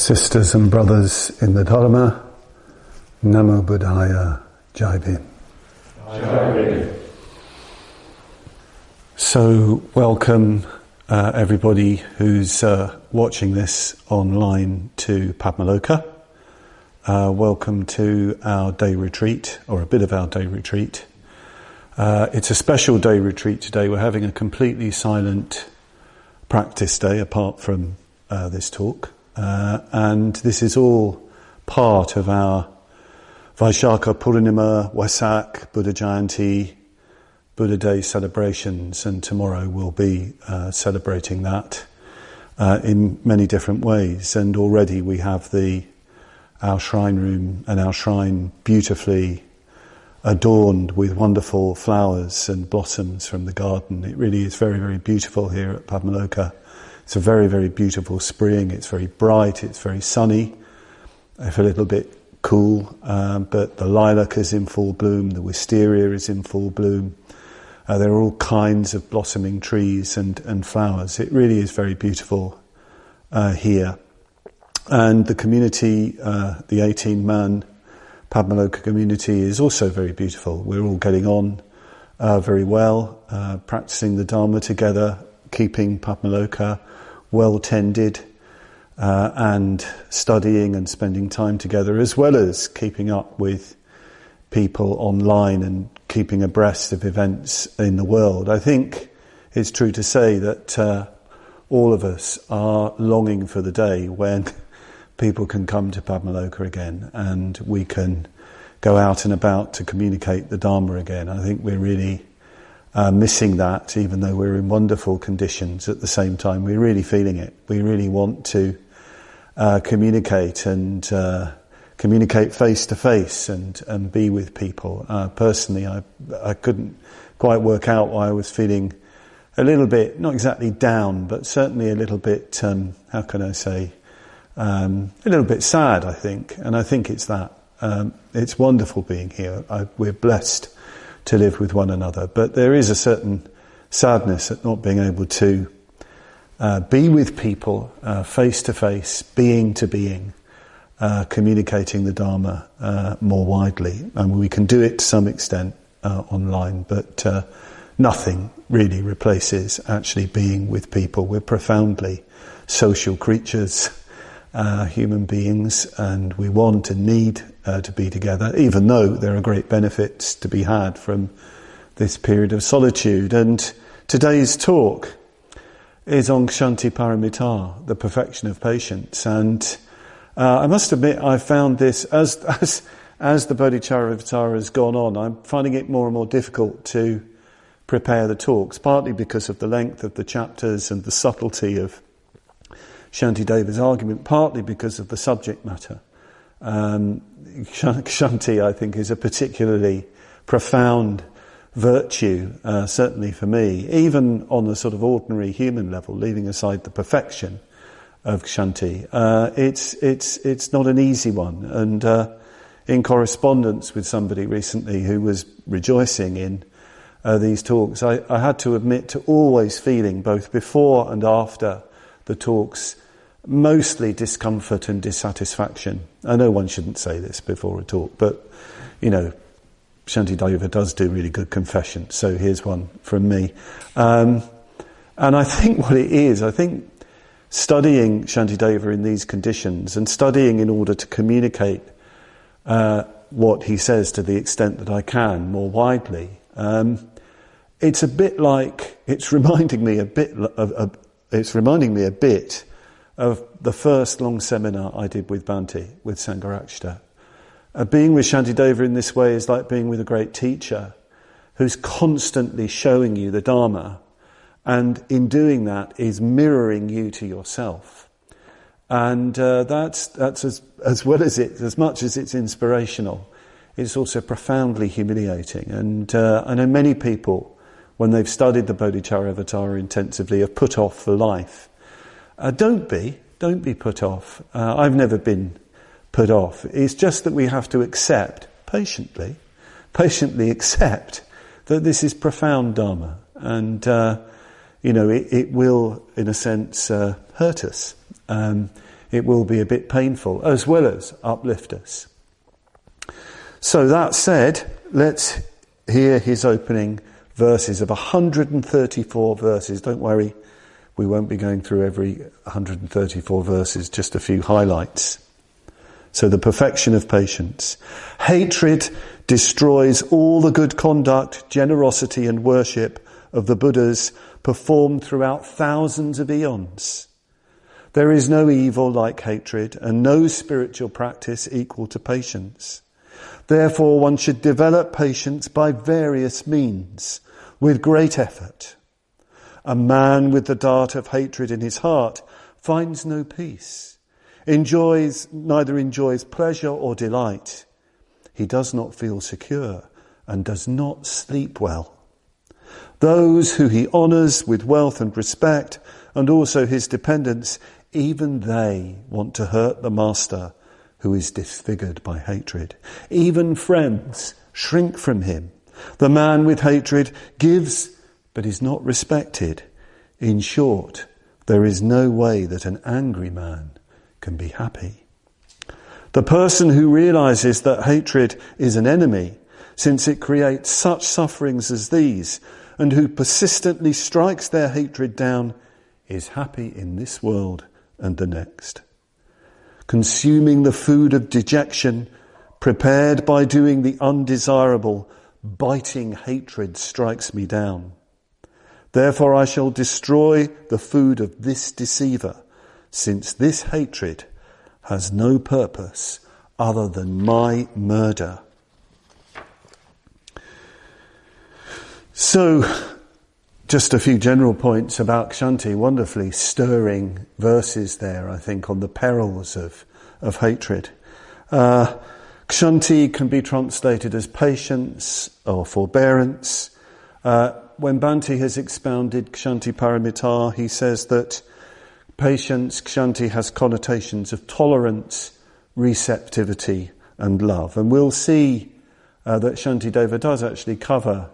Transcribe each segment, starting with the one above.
Sisters and brothers in the Dharma, Namo Buddhaya, Jai Bhim. So, welcome everybody who's watching this online to Padmaloka. Welcome to our day retreat, or a bit of our day retreat. It's a special day retreat today. We're having a completely silent practice day apart from this talk. And this is all part of our Vaishakha Purnima, Wesak, Buddha Jayanti, Buddha Day celebrations, and tomorrow we'll be celebrating that in many different ways. And already we have our shrine room and our shrine beautifully adorned with wonderful flowers and blossoms from the garden. It really is very, very beautiful here at Padmaloka. It's a very, very beautiful spring. It's very bright. It's very sunny. If a little bit cool, but the lilac is in full bloom. The wisteria is in full bloom. There are all kinds of blossoming trees and flowers. It really is very beautiful here. And the community, the 18-man Padmaloka community, is also very beautiful. We're all getting on very well, practicing the Dharma together, keeping Padmaloka well tended, and studying and spending time together, as well as keeping up with people online and keeping abreast of events in the world. I think it's true to say that all of us are longing for the day when people can come to Padmaloka again and we can go out and about to communicate the Dharma again. I think we're really missing that, even though we're in wonderful conditions at the same time. We're really feeling it. We really want to communicate and communicate face to face and be with people. Personally, I couldn't quite work out why I was feeling a little bit, not exactly down, but certainly a little bit, how can I say, a little bit sad, I think. And I think it's that. It's wonderful being here. We're blessed to live with one another, but there is a certain sadness at not being able to be with people face to face, being to being, communicating the Dharma more widely. And we can do it to some extent online, but nothing really replaces actually being with people. We're profoundly social creatures, human beings, and we want and need to be together, even though there are great benefits to be had from this period of solitude. And today's talk is on Kshanti Paramita, the perfection of patience. And I must admit, I found this, as the Bodhicaryavatara has gone on, I'm finding it more and more difficult to prepare the talks, partly because of the length of the chapters and the subtlety of Shantideva's argument, partly because of the subject matter. Kshanti, I think, is a particularly profound virtue, certainly for me, even on a sort of ordinary human level, leaving aside the perfection of Kshanti. It's not an easy one. And in correspondence with somebody recently who was rejoicing in these talks, I had to admit to always feeling, both before and after the talks, mostly discomfort and dissatisfaction. I know one shouldn't say this before a talk, but, Shantideva does do really good confession, so here's one from me. And I think what it is, I think studying Shantideva in these conditions and studying in order to communicate what he says to the extent that I can more widely, it's a bit like, it's reminding me a bit of the first long seminar I did with Bhante, with Sangharakshita. Being with Shantideva in this way is like being with a great teacher who's constantly showing you the Dharma, and in doing that is mirroring you to yourself. And that's as well as as much as it's inspirational, it's also profoundly humiliating. And I know many people, when they've studied the Bodhicaryavatara intensively, have put off for life. Don't be put off. I've never been put off. It's just that we have to accept, patiently accept, that this is profound Dharma. And, it will, in a sense, hurt us. it will be a bit painful, as well as uplift us. So that said, let's hear his opening verses of 134 verses. Don't worry, we won't be going through every 134 verses, just a few highlights. So the perfection of patience. Hatred destroys all the good conduct, generosity and worship of the Buddhas performed throughout thousands of eons. There is no evil like hatred and no spiritual practice equal to patience. Therefore, one should develop patience by various means, with great effort. A man with the dart of hatred in his heart finds no peace, neither enjoys pleasure or delight. He does not feel secure and does not sleep well. Those who he honours with wealth and respect, and also his dependents, even they want to hurt the master who is disfigured by hatred. Even friends shrink from him. The man with hatred gives but is not respected. In short, there is no way that an angry man can be happy. The person who realizes that hatred is an enemy, since it creates such sufferings as these, and who persistently strikes their hatred down, is happy in this world and the next. Consuming the food of dejection, prepared by doing the undesirable, biting hatred strikes me down. Therefore I shall destroy the food of this deceiver, since this hatred has no purpose other than my murder. So, just a few general points about Kshanti. Wonderfully stirring verses there, I think, on the perils of hatred. Kshanti can be translated as patience or forbearance. When Bhante has expounded Kshanti Paramita, he says that patience, Kshanti, has connotations of tolerance, receptivity and love. And we'll see that Shantideva does actually cover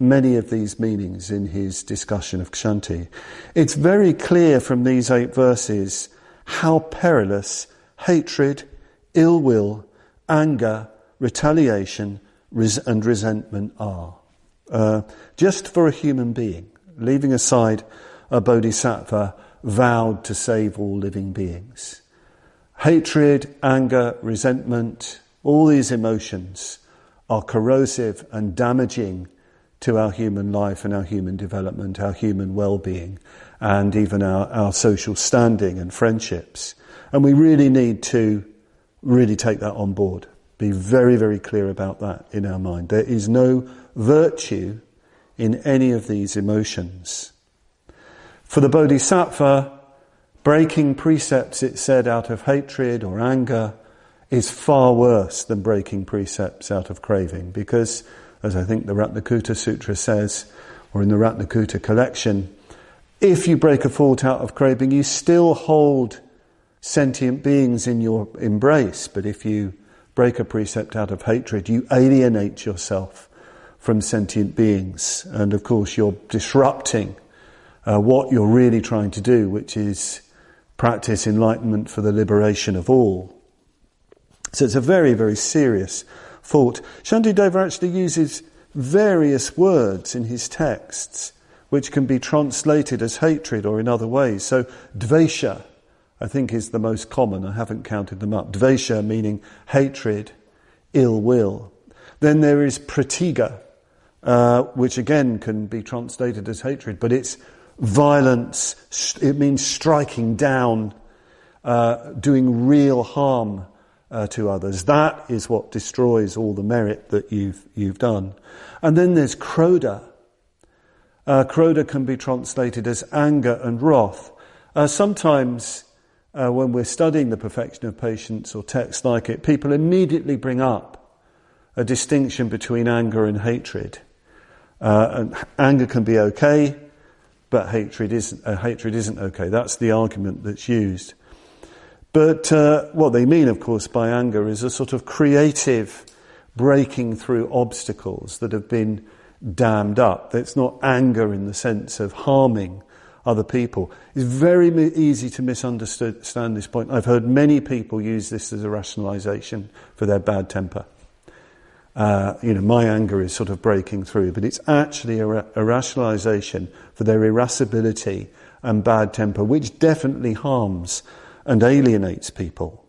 many of these meanings in his discussion of Kshanti. It's very clear from these 8 verses how perilous hatred, ill will, anger, retaliation and resentment are. Just for a human being, leaving aside a bodhisattva vowed to save all living beings. Hatred, anger, resentment, all these emotions are corrosive and damaging to our human life and our human development, our human well-being, and even our social standing and friendships. And we really need to really take that on board. Be very, very clear about that in our mind. There is no virtue in any of these emotions. For the bodhisattva, breaking precepts, it said, out of hatred or anger is far worse than breaking precepts out of craving, because, as I think the Ratnakuta Sutra says, or in the Ratnakuta collection, if you break a fault out of craving, you still hold sentient beings in your embrace. But if you break a precept out of hatred, you alienate yourself from sentient beings. And of course, you're disrupting what you're really trying to do, which is practice enlightenment for the liberation of all. So it's a very, very serious fault. Shantideva actually uses various words in his texts which can be translated as hatred or in other ways. So dvesha, I think, is the most common. I haven't counted them up. Dvesha meaning hatred, ill will. Then there is pratiga, which again can be translated as hatred, but it's violence. It means striking down, doing real harm to others. That is what destroys all the merit that you've done. And then there's krodha. Krodha can be translated as anger and wrath. Sometimes when we're studying the perfection of patience or texts like it, people immediately bring up a distinction between anger and hatred. And anger can be okay, but hatred isn't okay. That's the argument that's used. But what they mean, of course, by anger is a sort of creative breaking through obstacles that have been dammed up. It's not anger in the sense of harming other people. It's very easy to misunderstand this point. I've heard many people use this as a rationalization for their bad temper. My anger is sort of breaking through, but it's actually a rationalization for their irascibility and bad temper, which definitely harms and alienates people.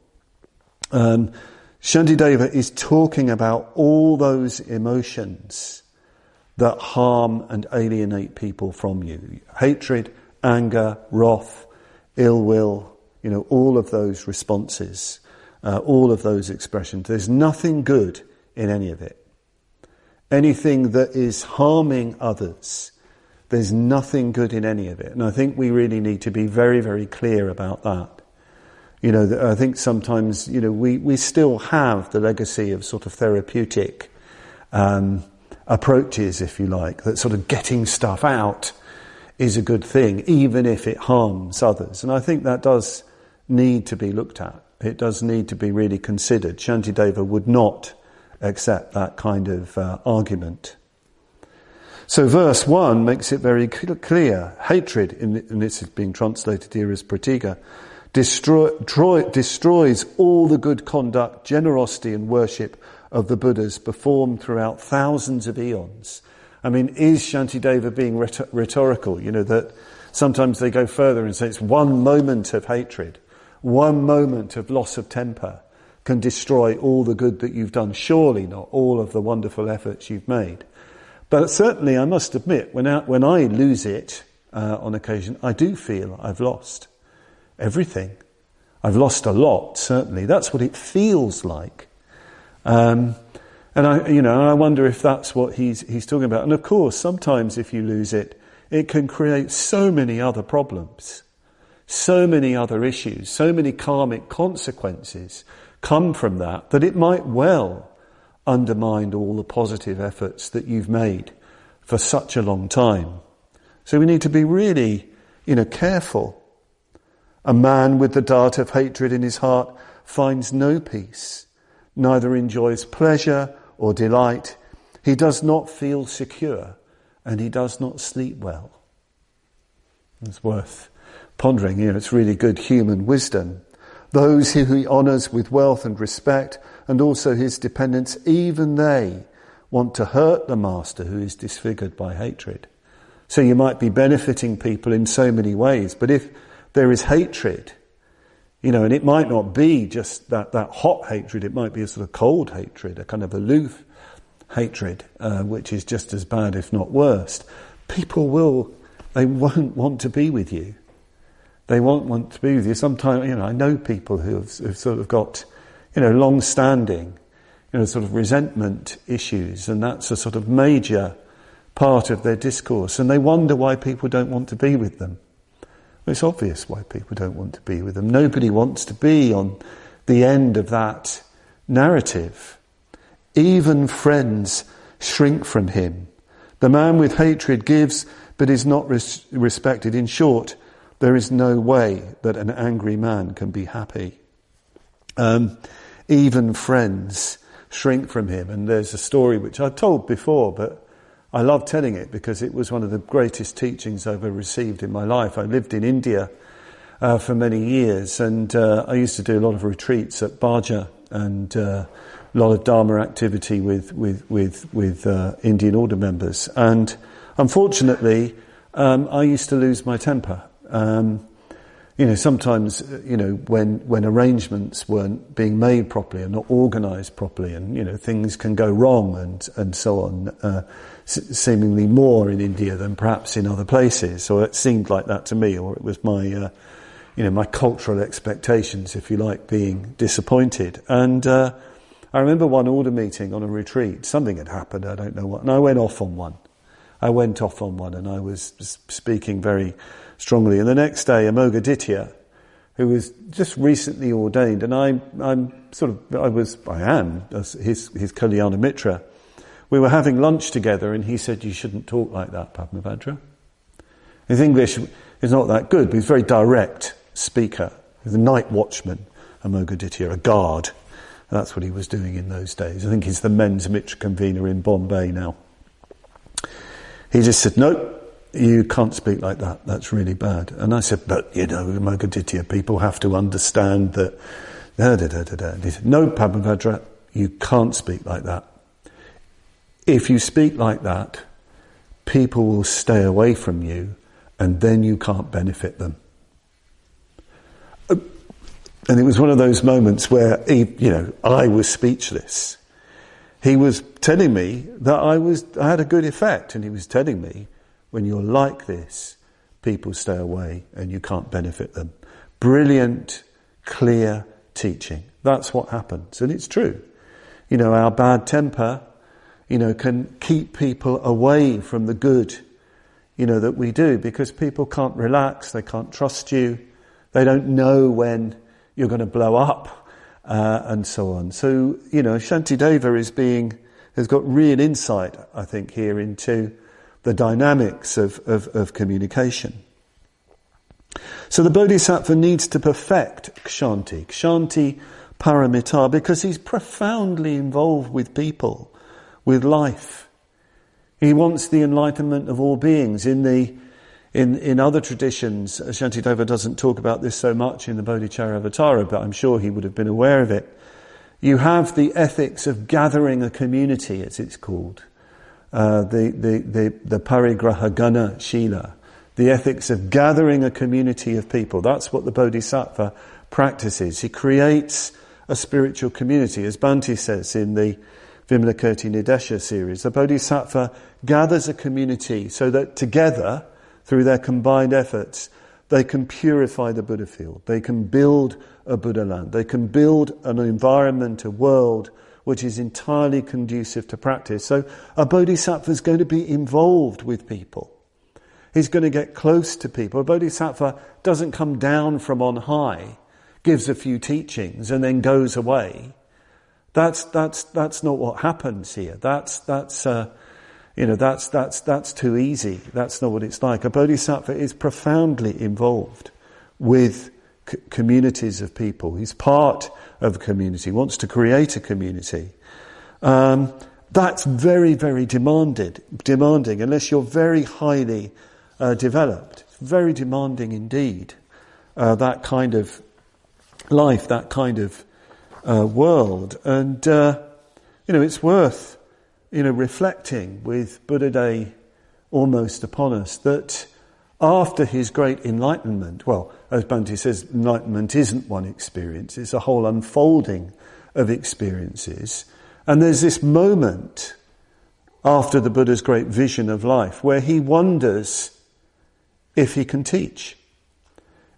Shantideva is talking about all those emotions that harm and alienate people from you. Hatred, anger, wrath, ill will, all of those responses, all of those expressions. There's nothing good in any of it. Anything that is harming others, there's nothing good in any of it. And I think we really need to be very, very clear about that. I think sometimes, we still have the legacy of sort of therapeutic approaches, if you like, that sort of getting stuff out is a good thing, even if it harms others. And I think that does need to be looked at. It does need to be really considered. Shantideva would not accept that kind of argument. So verse 1 makes it very clear. Hatred, and this is being translated here as pratiga, destroys all the good conduct, generosity and worship of the Buddhas performed throughout thousands of eons. I mean, is Shantideva being rhetorical? That sometimes they go further and say it's one moment of hatred, one moment of loss of temper can destroy all the good that you've done. Surely not all of the wonderful efforts you've made. But certainly I must admit, when I lose it on occasion, I do feel I've lost everything. I've lost a lot, certainly. That's what it feels like. And I wonder if that's what he's talking about. And of course, sometimes if you lose it, it can create so many other problems, so many other issues, so many karmic consequences come from that it might well undermine all the positive efforts that you've made for such a long time. So we need to be really, careful. A man with the dart of hatred in his heart finds no peace, neither enjoys pleasure or delight. He does not feel secure, and he does not sleep well. It's worth pondering. It's really good human wisdom. Those who he honours with wealth and respect, and also his dependents, even they want to hurt the master who is disfigured by hatred. So you might be benefiting people in so many ways, but if there is hatred, and it might not be just that hot hatred, it might be a sort of cold hatred, a kind of aloof hatred, which is just as bad, if not worse. People they won't want to be with you. They won't want to be with you. Sometimes, I know people who've sort of got, long-standing, sort of resentment issues, and that's a sort of major part of their discourse, and they wonder why people don't want to be with them. It's obvious why people don't want to be with them. Nobody wants to be on the end of that narrative. Even friends shrink from him. The man with hatred gives, but is not respected. In short, there is no way that an angry man can be happy. Even friends shrink from him. And there's a story which I've told before, but I love telling it because it was one of the greatest teachings I've ever received in my life. I lived in India for many years, and I used to do a lot of retreats at Baja and a lot of Dharma activity with Indian order members. And unfortunately, I used to lose my temper. Sometimes, when arrangements weren't being made properly and not organised properly, and, things can go wrong and so on, seemingly more in India than perhaps in other places. Or it seemed like that to me, or it was my, my cultural expectations, if you like, being disappointed. And I remember one order meeting on a retreat. Something had happened, I don't know what, and I went off on one. And I was speaking very strongly. And the next day, Amoghaditya, who was just recently ordained, and I am his Kalyana Mitra. We were having lunch together, and he said, "You shouldn't talk like that, Padmavajra." His English is not that good, but he's a very direct speaker. He's a night watchman, Amoghaditya, a guard. And that's what he was doing in those days. I think he's the men's Mitra convener in Bombay now. He just said, "No, you can't speak like that. That's really bad. And I said, but, Moggabitya people have to understand that, He said, no, Padmavajra, you can't speak like that. If you speak like that, people will stay away from you, and then you can't benefit them. And it was one of those moments where, I was speechless. He was telling me that I had a good effect, and he was telling me, when you're like this, people stay away and you can't benefit them. Brilliant, clear teaching. That's what happens, and it's true. Our bad temper, can keep people away from the good, that we do, because people can't relax, they can't trust you, they don't know when you're going to blow up, and so on. So, Shantideva has got real insight, I think, here into the dynamics of communication. So the Bodhisattva needs to perfect Kshanti Paramita, because he's profoundly involved with people, with life. He wants the enlightenment of all beings. In other traditions, Shantideva doesn't talk about this so much in the Bodhicaryavatara, but I'm sure he would have been aware of it. You have the ethics of gathering a community, as it's called. The Parigraha Gana Shila, the ethics of gathering a community of people. That's what the Bodhisattva practices. He creates a spiritual community. As Bhante says in the Vimalakirti Nidesha series, the Bodhisattva gathers a community so that together, through their combined efforts, they can purify the Buddha field. They can build a Buddha land. They can build an environment, a world, which is entirely conducive to practice. So a bodhisattva is going to be involved with people. He's going to get close to people. A bodhisattva doesn't come down from on high, gives a few teachings, and then goes away. That's not what happens here. That's too easy. That's not what it's like. A bodhisattva is profoundly involved with communities of people. He's part of a community, wants to create a community. That's very, very demanding, unless you're very highly developed. It's very demanding indeed, that kind of life, that kind of world. And, it's worth, reflecting with Buddha Day almost upon us, that after his great enlightenment, well, as Bhante says, enlightenment isn't one experience, it's a whole unfolding of experiences. And there's this moment after the Buddha's great vision of life where he wonders if he can teach,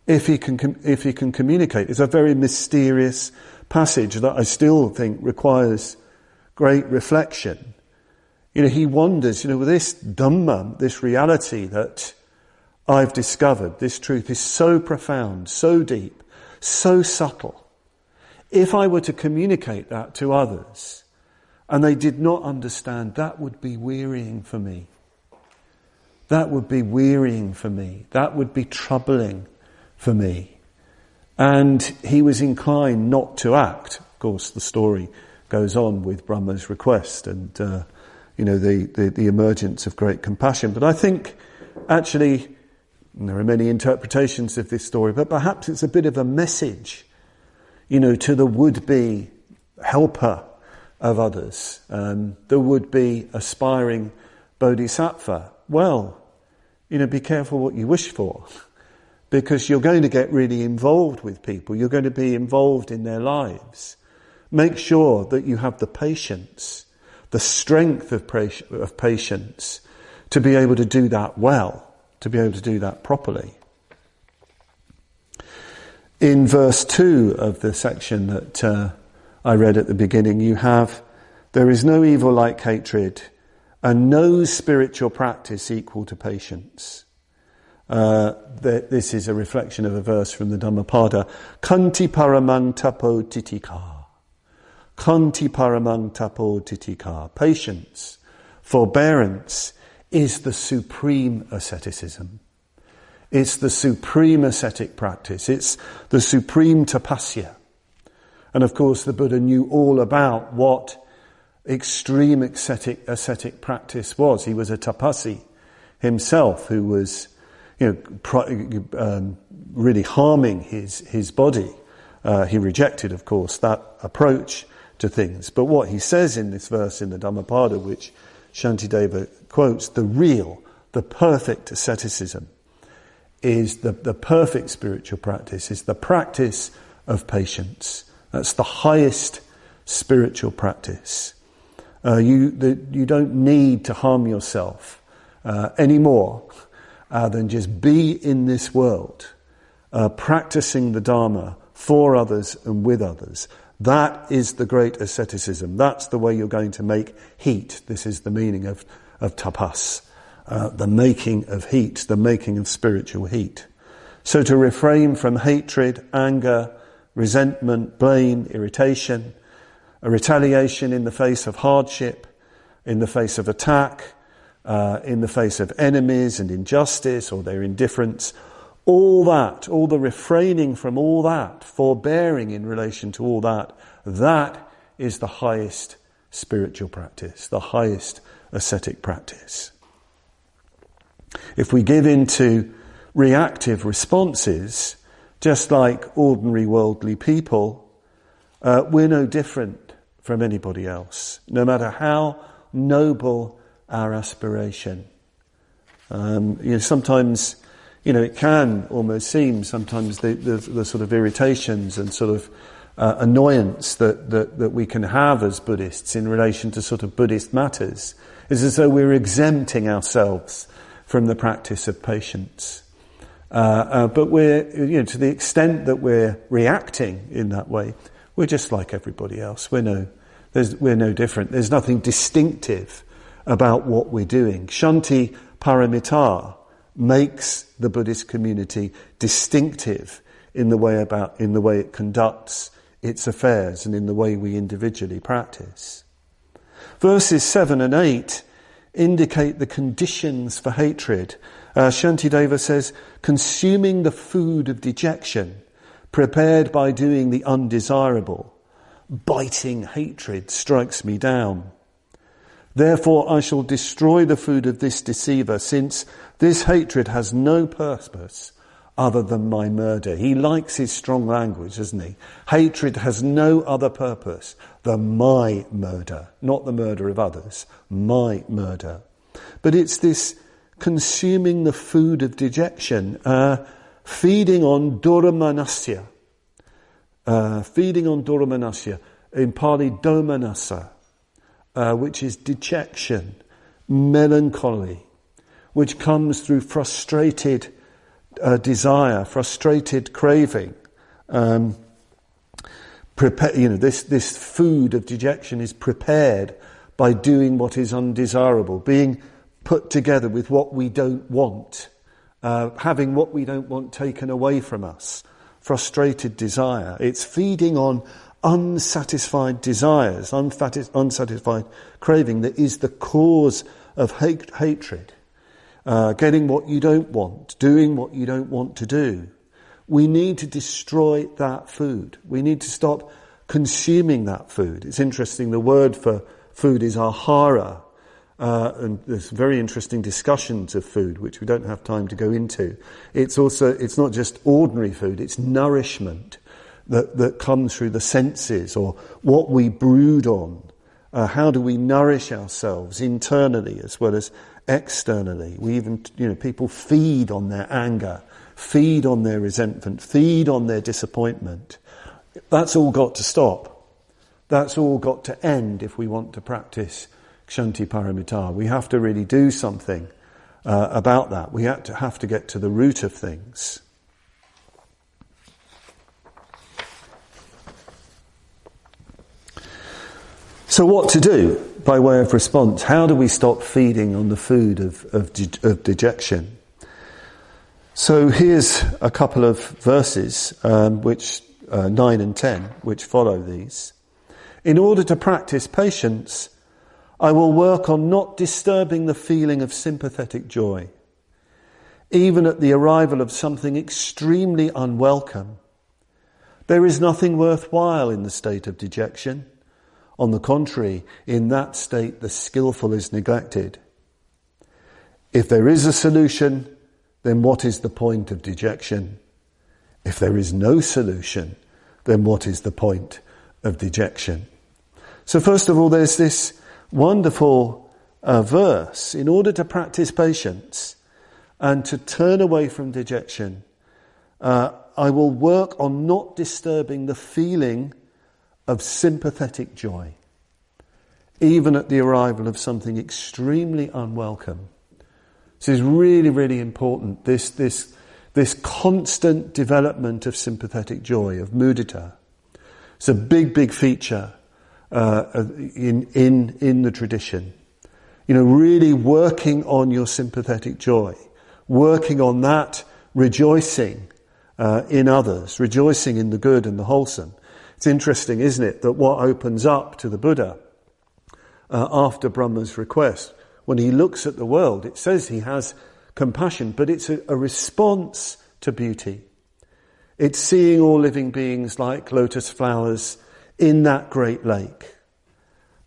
if he can communicate. It's a very mysterious passage that I still think requires great reflection. He wonders, with this Dhamma, this reality that I've discovered, this truth is so profound, so deep, so subtle. If I were to communicate that to others and they did not understand, that would be wearying for me. That would be wearying for me. That would be troubling for me. And he was inclined not to act. Of course, the story goes on with Brahma's request and, the emergence of great compassion. But I think, actually, there are many interpretations of this story, but perhaps it's a bit of a message, to the would-be helper of others, the would-be aspiring bodhisattva. Well, be careful what you wish for, because you're going to get really involved with people. You're going to be involved in their lives. Make sure that you have the patience, the strength of patience to be able to do that well, to be able to do that properly. In verse 2 of the section that I read at the beginning, you have, there is no evil like hatred and no spiritual practice equal to patience. This is a reflection of a verse from the Dhammapada. Kanti paramang tapo titika. Kanti paramang tapo titika. Patience, forbearance, is the supreme asceticism. It's the supreme ascetic practice. It's the supreme tapasya. And of course the Buddha knew all about what extreme ascetic practice was. He was a tapasi. himself, who was, really harming his body. He rejected, of course, that approach to things. But what he says in this verse in the Dhammapada, which Shantideva quotes, the perfect asceticism is the perfect spiritual practice, is the practice of patience. That's the highest spiritual practice. You don't need to harm yourself any more than just be in this world, practicing the Dharma for others and with others. That is the great asceticism. That's the way you're going to make heat. This is the meaning of tapas, the making of heat, the making of spiritual heat. So to refrain from hatred, anger, resentment, blame, irritation, a retaliation in the face of hardship, in the face of attack, in the face of enemies and injustice or their indifference, all that, all the refraining from all that, forbearing in relation to all that, that is the highest spiritual practice, the highest ascetic practice. If we give in to reactive responses, just like ordinary worldly people, we're no different from anybody else, no matter how noble our aspiration. Sometimes, it can almost seem sometimes the sort of irritations and sort of annoyance that we can have as Buddhists in relation to sort of Buddhist matters is as though we're exempting ourselves from the practice of patience. But we're, to the extent that we're reacting in that way, we're just like everybody else. We're no different. There's nothing distinctive about what we're doing. Shanti Paramita makes the Buddhist community distinctive in the way it conducts its affairs and in the way we individually practice. Verses 7 and 8 indicate the conditions for hatred. Shantideva says, consuming the food of dejection, prepared by doing the undesirable, biting hatred strikes me down. Therefore I shall destroy the food of this deceiver, since this hatred has no purpose other than my murder. He likes his strong language, doesn't he? Hatred has no other purpose than my murder, not the murder of others, my murder. But it's this consuming the food of dejection, feeding on duramanasya, in Pali domanassa, which is dejection, melancholy, which comes through frustrated desire, frustrated craving. This food of dejection is prepared by doing what is undesirable, being put together with what we don't want, having what we don't want taken away from us. Frustrated desire. It's feeding on unsatisfied desires, unsatisfied craving that is the cause of hatred. Getting what you don't want, doing what you don't want to do. We need to destroy that food. We need to stop consuming that food. It's interesting, the word for food is ahara, and there's very interesting discussions of food, which we don't have time to go into. It's not just ordinary food, it's nourishment that comes through the senses, or what we brood on. How do we nourish ourselves internally as well as externally? We even, people feed on their anger, feed on their resentment, feed on their disappointment. That's all got to stop. That's all got to end if we want to practice Kshanti Paramita. We have to really do something about that. We have to get to the root of things. So what to do by way of response? How do we stop feeding on the food of dejection? So here's a couple of verses, which 9 and 10, which follow these. In order to practice patience, I will work on not disturbing the feeling of sympathetic joy, even at the arrival of something extremely unwelcome. There is nothing worthwhile in the state of dejection. On the contrary, in that state the skillful is neglected. If there is a solution, then what is the point of dejection? If there is no solution, then what is the point of dejection? So first of all, there's this wonderful verse. In order to practice patience and to turn away from dejection, I will work on not disturbing the feeling of sympathetic joy, even at the arrival of something extremely unwelcome. This is really, really important. This constant development of sympathetic joy, of mudita. It's a big, big feature in the tradition. You know, really working on your sympathetic joy, working on that rejoicing in others, rejoicing in the good and the wholesome. It's interesting, isn't it, that what opens up to the Buddha after Brahma's request, when he looks at the world, it says he has compassion, but it's a response to beauty. It's seeing all living beings like lotus flowers in that great lake.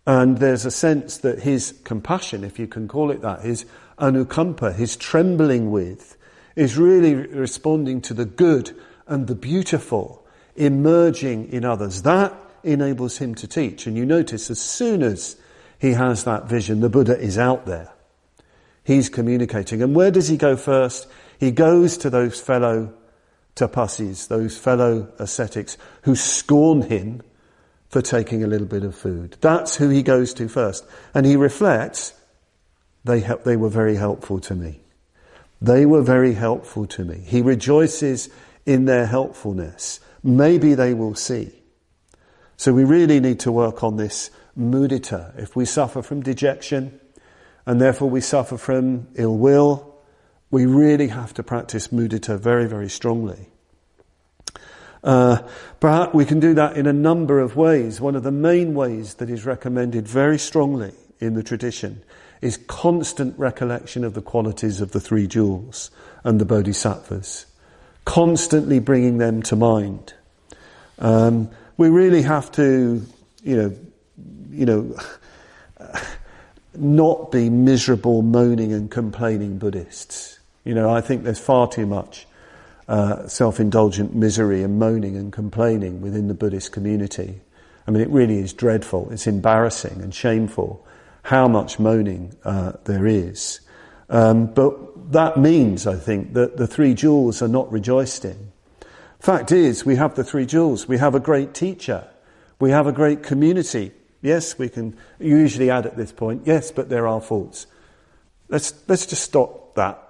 And there's a sense that his compassion, if you can call it that, his anukampa, his trembling with, is really responding to the good and the beautiful emerging in others. That enables him to teach. And you notice as soon as he has that vision, the Buddha is out there. He's communicating. And where does he go first? He goes to those fellow tapasis, those fellow ascetics who scorn him for taking a little bit of food. That's who he goes to first. And he reflects, they were very helpful to me. They were very helpful to me. He rejoices in their helpfulness. Maybe they will see. So we really need to work on this mudita. If we suffer from dejection, and therefore we suffer from ill will, we really have to practice mudita very, very strongly. Perhaps we can do that in a number of ways. One of the main ways that is recommended very strongly in the tradition is constant recollection of the qualities of the three jewels and the bodhisattvas. Constantly bringing them to mind. We really have to, not be miserable, moaning and complaining Buddhists. I think there's far too much self-indulgent misery and moaning and complaining within the Buddhist community. I mean, it really is dreadful. It's embarrassing and shameful how much moaning there is. But that means, I think, that the three jewels are not rejoiced in. Fact is, we have the three jewels. We have a great teacher. We have a great community. Yes, we can usually add at this point, yes, but there are faults. Let's just stop that,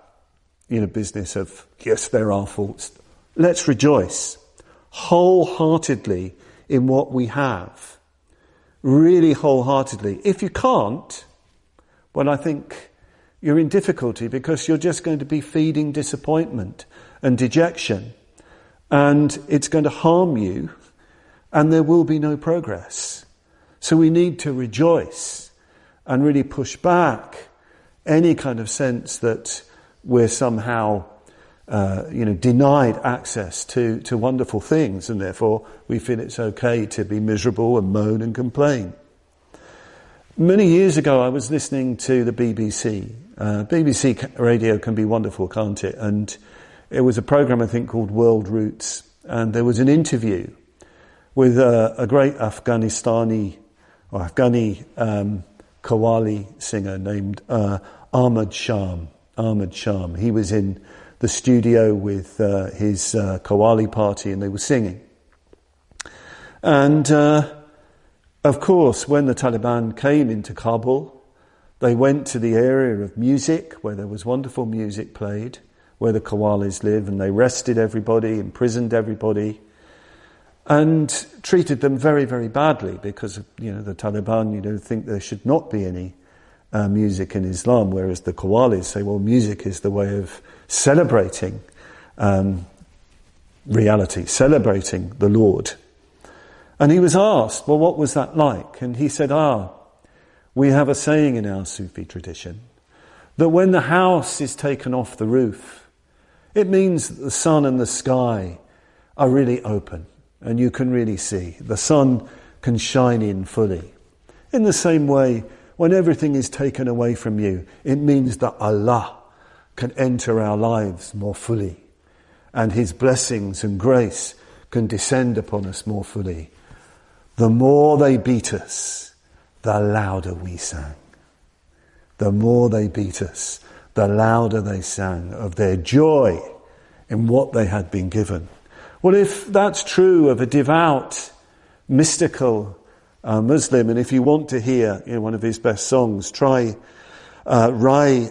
business of, yes, there are faults. Let's rejoice wholeheartedly in what we have. Really wholeheartedly. If you can't, well, I think you're in difficulty because you're just going to be feeding disappointment and dejection. And it's going to harm you, and there will be no progress. So we need to rejoice and really push back any kind of sense that we're somehow, denied access to wonderful things, and therefore we feel it's okay to be miserable and moan and complain. Many years ago, I was listening to the BBC. BBC radio can be wonderful, can't it? And it was a program, I think, called World Roots, and there was an interview with a great Afghani Qawwali singer named Ahmad Sham. He was in the studio with his Qawwali party, and they were singing. And of course, when the Taliban came into Kabul, they went to the area of music where there was wonderful music played, where the Qawwalis live, and they arrested everybody, imprisoned everybody, and treated them very, very badly because, the Taliban, think there should not be any music in Islam, whereas the Qawwalis say, well, music is the way of celebrating reality, celebrating the Lord. And he was asked, well, what was that like? And he said, we have a saying in our Sufi tradition that when the house is taken off the roof, it means that the sun and the sky are really open and you can really see. The sun can shine in fully. In the same way, when everything is taken away from you, it means that Allah can enter our lives more fully, and his blessings and grace can descend upon us more fully. The more they beat us, the louder we sang. The more they beat us, the louder they sang of their joy in what they had been given. Well, if that's true of a devout, mystical Muslim, and if you want to hear one of his best songs, try Rai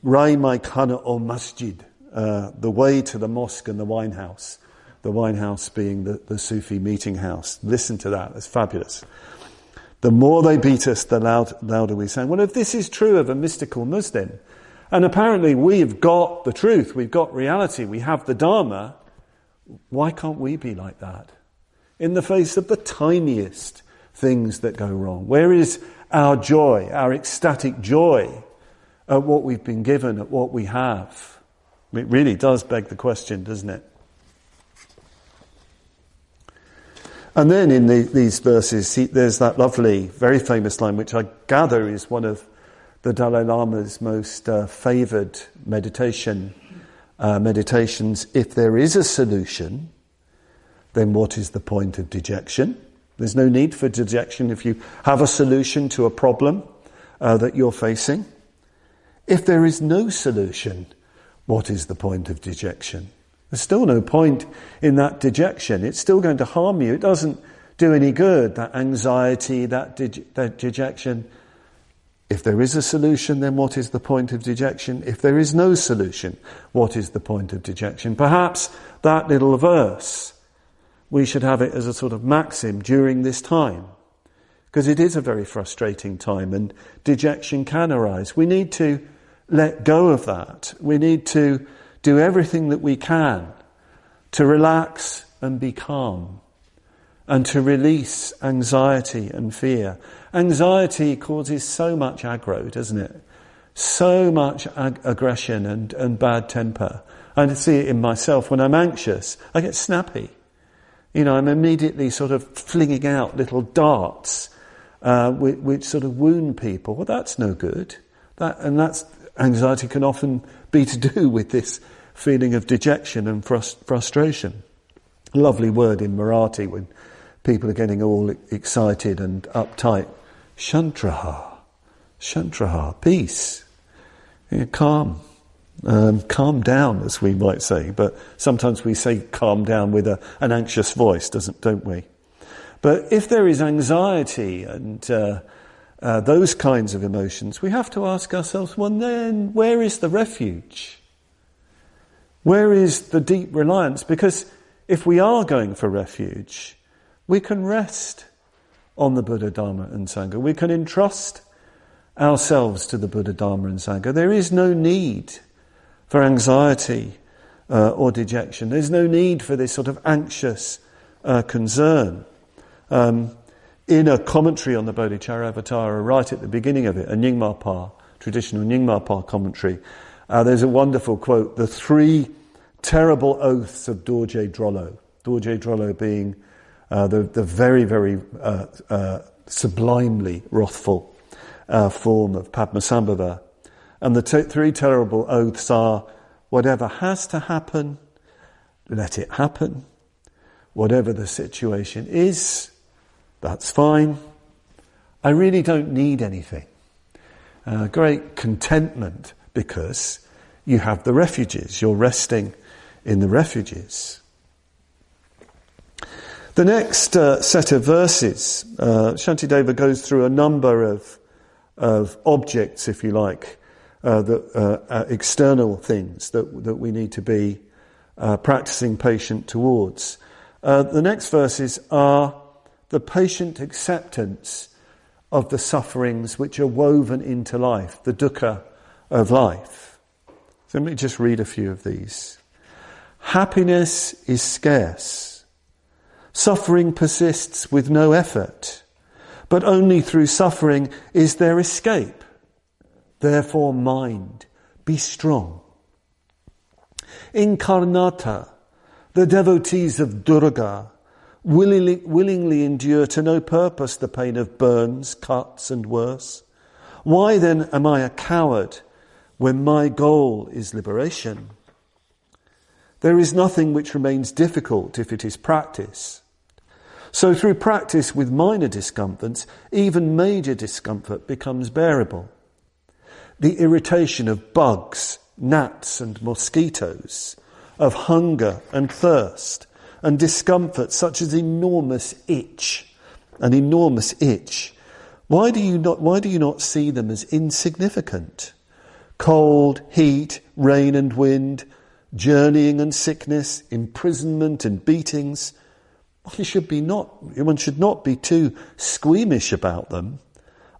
Mai Khana o Masjid, the way to the mosque and the wine house being the Sufi meeting house. Listen to that, it's fabulous. The more they beat us, the louder we sang. Well, if this is true of a mystical Muslim, and apparently we've got the truth, we've got reality, we have the Dharma, why can't we be like that? In the face of the tiniest things that go wrong. Where is our joy, our ecstatic joy at what we've been given, at what we have? It really does beg the question, doesn't it? And then in these verses, there's that lovely, very famous line, which I gather is one of the Dalai Lama's most favoured meditations. If there is a solution, then what is the point of dejection? There's no need for dejection if you have a solution to a problem that you're facing. If there is no solution, what is the point of dejection? There's still no point in that dejection. It's still going to harm you. It doesn't do any good, that anxiety, that dejection. If there is a solution, then what is the point of dejection? If there is no solution, what is the point of dejection? Perhaps that little verse, we should have it as a sort of maxim during this time, because it is a very frustrating time and dejection can arise. We need to let go of that. We need to do everything that we can to relax and be calm and to release anxiety and fear. Anxiety causes so much aggro, doesn't it? So much aggression and bad temper. I see it in myself. When I'm anxious, I get snappy. I'm immediately sort of flinging out little darts which sort of wound people. Well, that's no good. That's anxiety can often be to do with this feeling of dejection and frustration. Lovely word in Marathi when people are getting all excited and uptight. Shantraha, peace, calm. Calm down, as we might say, but sometimes we say calm down with an anxious voice, don't we? But if there is anxiety and those kinds of emotions, we have to ask ourselves, well then, where is the refuge? Where is the deep reliance? Because if we are going for refuge, we can rest on the Buddha, Dharma and Sangha. We can entrust ourselves to the Buddha, Dharma and Sangha. There is no need for anxiety or dejection. There's no need for this sort of anxious concern. In a commentary on the Bodhicaryavatara, right at the beginning of it, a Nyingma traditional Nyingma commentary, there's a wonderful quote, the 3 terrible oaths of Dorje Drollo. Dorje Drollo being the very, very sublimely wrathful form of Padmasambhava. And the 3 terrible oaths are, whatever has to happen, let it happen. Whatever the situation is, that's fine. I really don't need anything. Great contentment because you have the refuges. You're resting in the refuges. The next set of verses, Shantideva goes through a number of objects, if you like, external things that we need to be practicing patient towards. The next verses are the patient acceptance of the sufferings which are woven into life, the dukkha of life. So let me just read a few of these. Happiness is scarce. Suffering persists with no effort, but only through suffering is there escape. Therefore, mind, be strong. In Karnataka, the devotees of Durga willingly endure to no purpose the pain of burns, cuts and worse. Why then am I a coward when my goal is liberation, there is nothing which remains difficult if it is practice. So through practice with minor discomforts, even major discomfort becomes bearable. The irritation of bugs, gnats and mosquitoes, of hunger and thirst, and discomfort such as enormous itch, an enormous itch. Why do you not see them as insignificant? Cold, heat, rain and wind, journeying and sickness, imprisonment and beatings. One should not be too squeamish about them,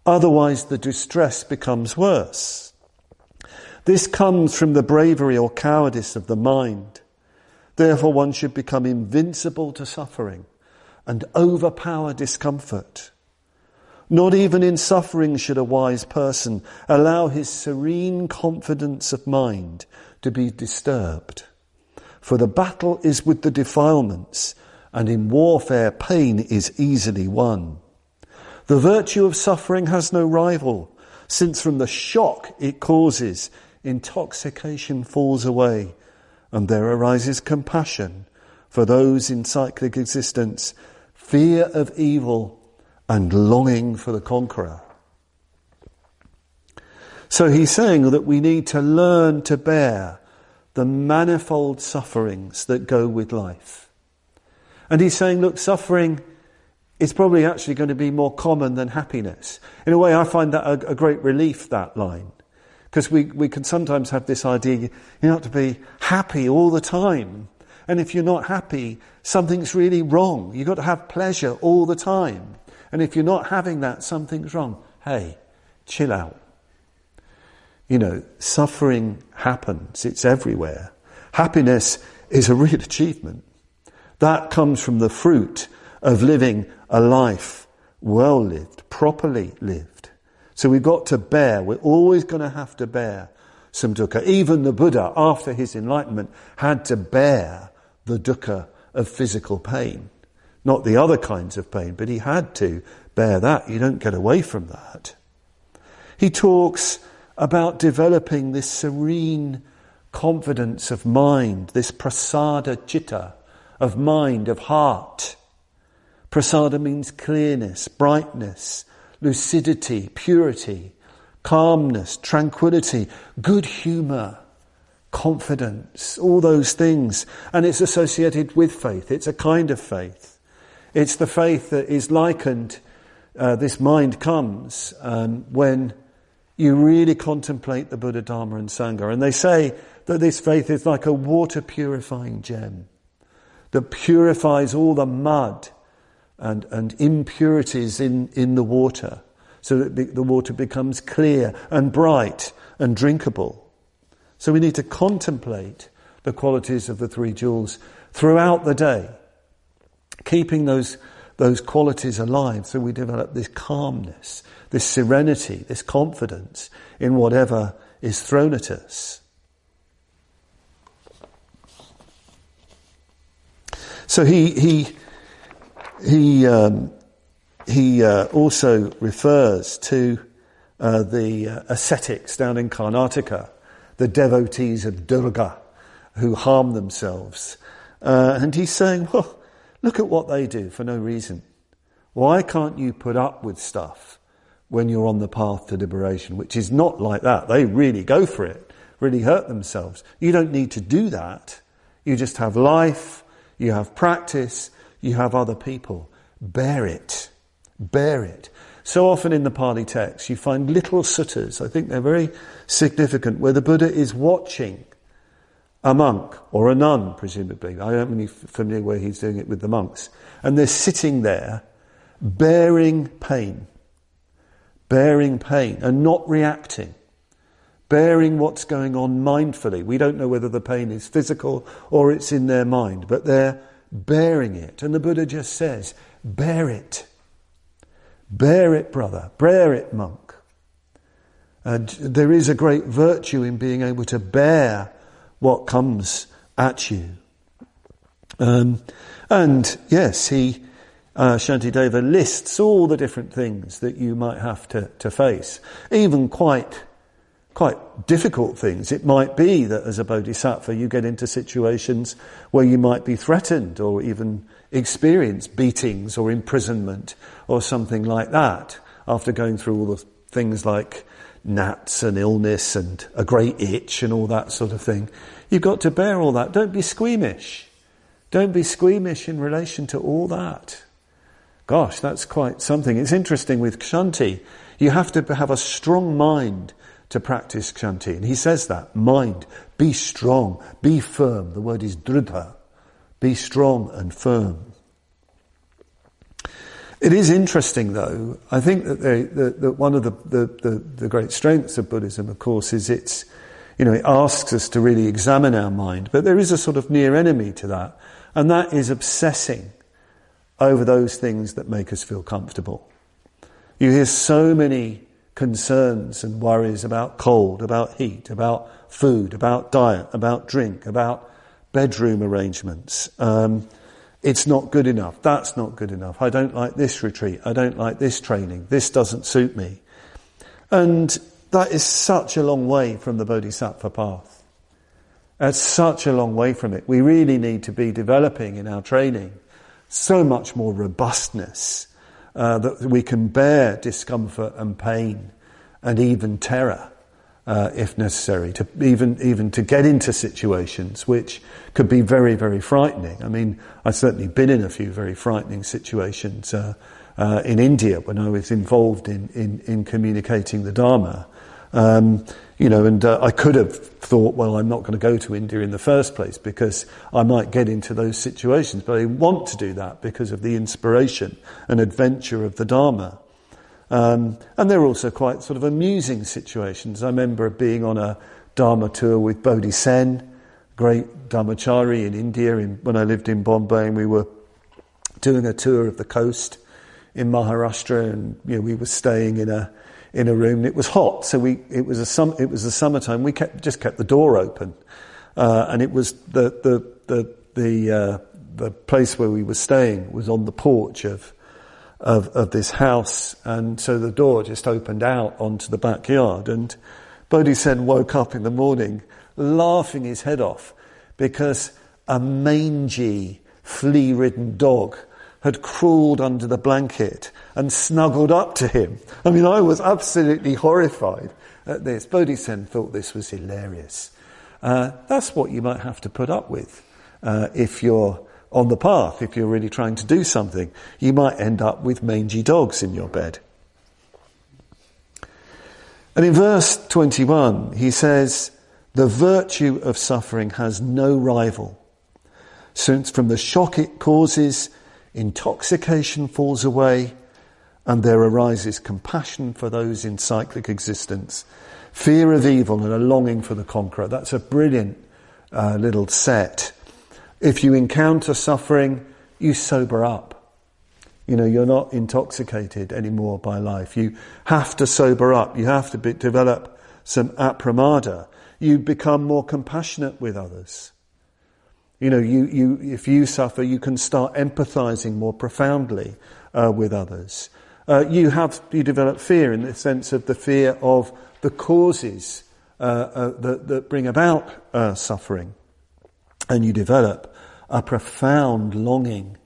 otherwise the distress becomes worse. This comes from the bravery or cowardice of the mind. Therefore one should become invincible to suffering and overpower discomfort. Not even in suffering should a wise person allow his serene confidence of mind to be disturbed. For the battle is with the defilements, and in warfare pain is easily won. The virtue of suffering has no rival, since from the shock it causes, intoxication falls away, and there arises compassion for those in cyclic existence, fear of evil, and longing for the conqueror. So he's saying that we need to learn to bear the manifold sufferings that go with life. And he's saying, look, suffering is probably actually going to be more common than happiness. In a way, I find that a great relief, that line. Because we can sometimes have this idea, you have to be happy all the time. And if you're not happy, something's really wrong. You've got to have pleasure all the time. And if you're not having that, something's wrong. Hey, chill out. Suffering happens. It's everywhere. Happiness is a real achievement. That comes from the fruit of living a life well lived, properly lived. So we've got to bear. We're always going to have to bear some dukkha. Even the Buddha, after his enlightenment, had to bear the dukkha of physical pain. Not the other kinds of pain, but he had to bear that. You don't get away from that. He talks about developing this serene confidence of mind, this prasada citta, of mind, of heart. Prasada means clearness, brightness, lucidity, purity, calmness, tranquility, good humour, confidence, all those things. And it's associated with faith. It's a kind of faith. It's the faith that is likened, this mind comes when you really contemplate the Buddha, Dharma and Sangha. And they say that this faith is like a water purifying gem that purifies all the mud and impurities in the water, so that the water becomes clear and bright and drinkable. So we need to contemplate the qualities of the three jewels throughout the day, keeping those qualities alive, so we develop this calmness, this serenity, this confidence in whatever is thrown at us. So he also refers to the ascetics down in Karnataka, the devotees of Durga, who harm themselves. And he's saying, well, look at what they do for no reason. Why can't you put up with stuff when you're on the path to liberation, which is not like that? They really go for it, really hurt themselves. You don't need to do that. You just have life, you have practice, you have other people. Bear it. Bear it. So often in the Pali text you find little suttas, I think they're very significant, where the Buddha is watching a monk or a nun, presumably. I am really familiar where he's doing it with the monks. And they're sitting there bearing pain and not reacting, bearing what's going on mindfully. We don't know whether the pain is physical or it's in their mind, but they're bearing it. And the Buddha just says, bear it. Bear it, brother. Bear it, monk. And there is a great virtue in being able to bear what comes at you. And yes, Shantideva lists all the different things that you might have to face, even quite quite difficult things. It might be that as a bodhisattva you get into situations where you might be threatened or even experience beatings or imprisonment or something like that after going through all the things like gnats and illness and a great itch and all that sort of thing. You've got to bear all that. Don't be squeamish. Don't be squeamish in relation to all that. Gosh, that's quite something. It's interesting with Kshanti. You have to have a strong mind to practice Kshanti. And he says that. Mind. Be strong. Be firm. The word is drudha. Be strong and firm. It is interesting, though. I think that one of the great strengths of Buddhism, of course, is it asks us to really examine our mind. But there is a sort of near enemy to that. And that is obsessing over those things that make us feel comfortable. You hear so many concerns and worries about cold, about heat, about food, about diet, about drink, about bedroom arrangements. It's not good enough. That's not good enough. I don't like this retreat. I don't like this training. This doesn't suit me. And that is such a long way from the Bodhisattva path. That's such a long way from it. We really need to be developing in our training so much more robustness that we can bear discomfort and pain and even terror if necessary, to even to get into situations which could be very, very frightening. I mean, I've certainly been in a few very frightening situations in India when I was involved in communicating the Dharma. And I could have thought, well, I'm not going to go to India in the first place because I might get into those situations. But I want to do that because of the inspiration and adventure of the Dharma. And they're also quite sort of amusing situations. I remember being on a Dharma tour with Bodhi Sen, great Dharmachari in India, when I lived in Bombay, and we were doing a tour of the coast in Maharashtra, and we were staying in a room. It was hot, so it was the summertime. We just kept the door open, and it was the place where we were staying was on the porch of this house, and so the door just opened out onto the backyard. And Bodhi-sen woke up in the morning laughing his head off because a mangy, flea-ridden dog had crawled under the blanket and snuggled up to him. I mean, I was absolutely horrified at this. Bodhi-sen thought this was hilarious. That's what you might have to put up with if you're on the path, if you're really trying to do something. You might end up with mangy dogs in your bed. And in verse 21, he says, "The virtue of suffering has no rival, since from the shock it causes, intoxication falls away, and there arises compassion for those in cyclic existence, fear of evil and a longing for the conqueror." That's a brilliant little set. If you encounter suffering, you sober up. You're not intoxicated anymore by life. You have to sober up. You have to develop some appramada. You become more compassionate with others. If you suffer, you can start empathizing more profoundly with others. You develop fear in the sense of the fear of the causes that bring about suffering, and you develop a profound longing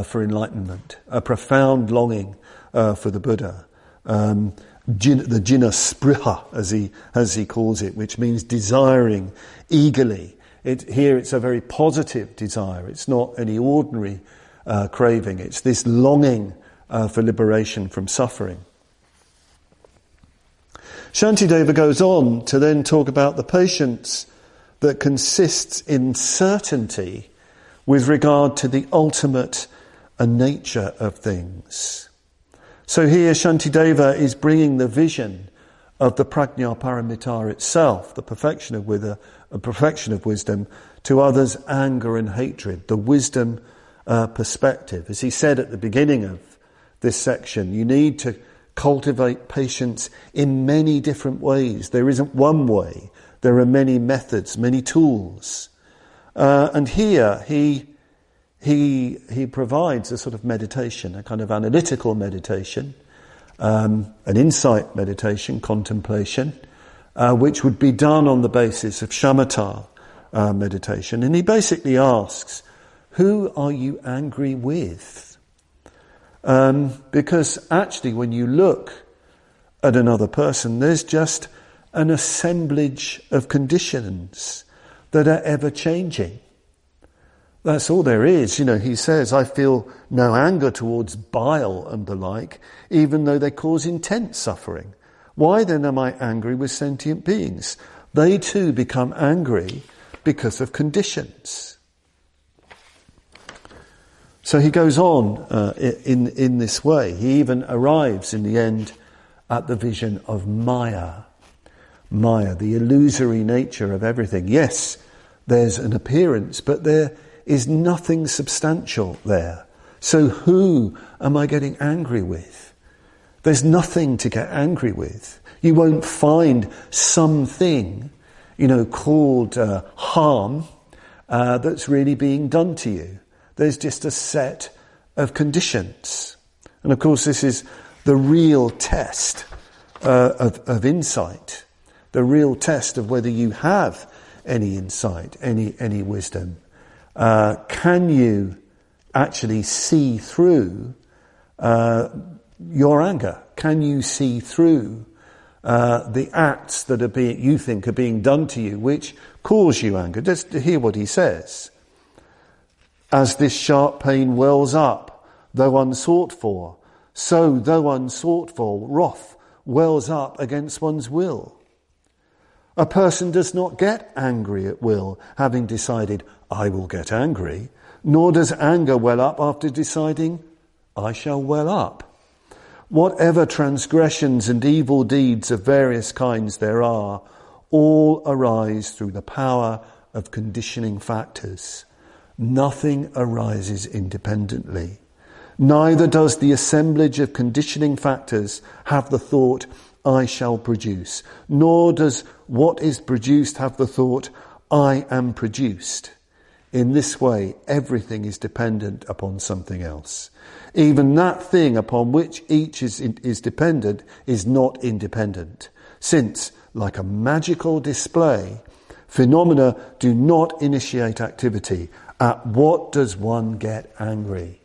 for enlightenment, a profound longing for the Buddha. The jina spriha, as he calls it, which means desiring eagerly. Here it's a very positive desire. It's not any ordinary craving. It's this longing for liberation from suffering. Shantideva goes on to then talk about the patience that consists in certainty with regard to the ultimate nature of things. So here Shantideva is bringing the vision of the prajna paramita itself, the perfection of wisdom, to others' anger and hatred, the wisdom perspective. As he said at the beginning of this section, you need to cultivate patience in many different ways. There isn't one way. There are many methods, many tools. And here he provides a sort of meditation, a kind of analytical meditation, an insight meditation, contemplation, which would be done on the basis of shamatha meditation. And he basically asks, who are you angry with? Because actually when you look at another person, there's just an assemblage of conditions that are ever changing. That's all there is. He says, I feel no anger towards bile and the like, even though they cause intense suffering. Why then am I angry with sentient beings? They too become angry because of conditions. So he goes on in this way. He even arrives in the end at the vision of Maya. Maya, the illusory nature of everything. Yes, there's an appearance, but there is nothing substantial there. So who am I getting angry with? There's nothing to get angry with. You won't find something, called harm that's really being done to you. There's just a set of conditions. And of course this is the real test of insight. The real test of whether you have any insight, any wisdom. Can you actually see through your anger? Can you see through the acts that you think are being done to you, which cause you anger? Just to hear what he says. As this sharp pain wells up, though unsought for, so though unsought for, wrath wells up against one's will. A person does not get angry at will, having decided, I will get angry, nor does anger well up after deciding, I shall well up. Whatever transgressions and evil deeds of various kinds there are, all arise through the power of conditioning factors. Nothing arises independently. Neither does the assemblage of conditioning factors have the thought, I shall produce, nor does what is produced have the thought, I am produced. In this way, everything is dependent upon something else. Even that thing upon which each is dependent is not independent, since, like a magical display, phenomena do not initiate activity. At what does one get angry?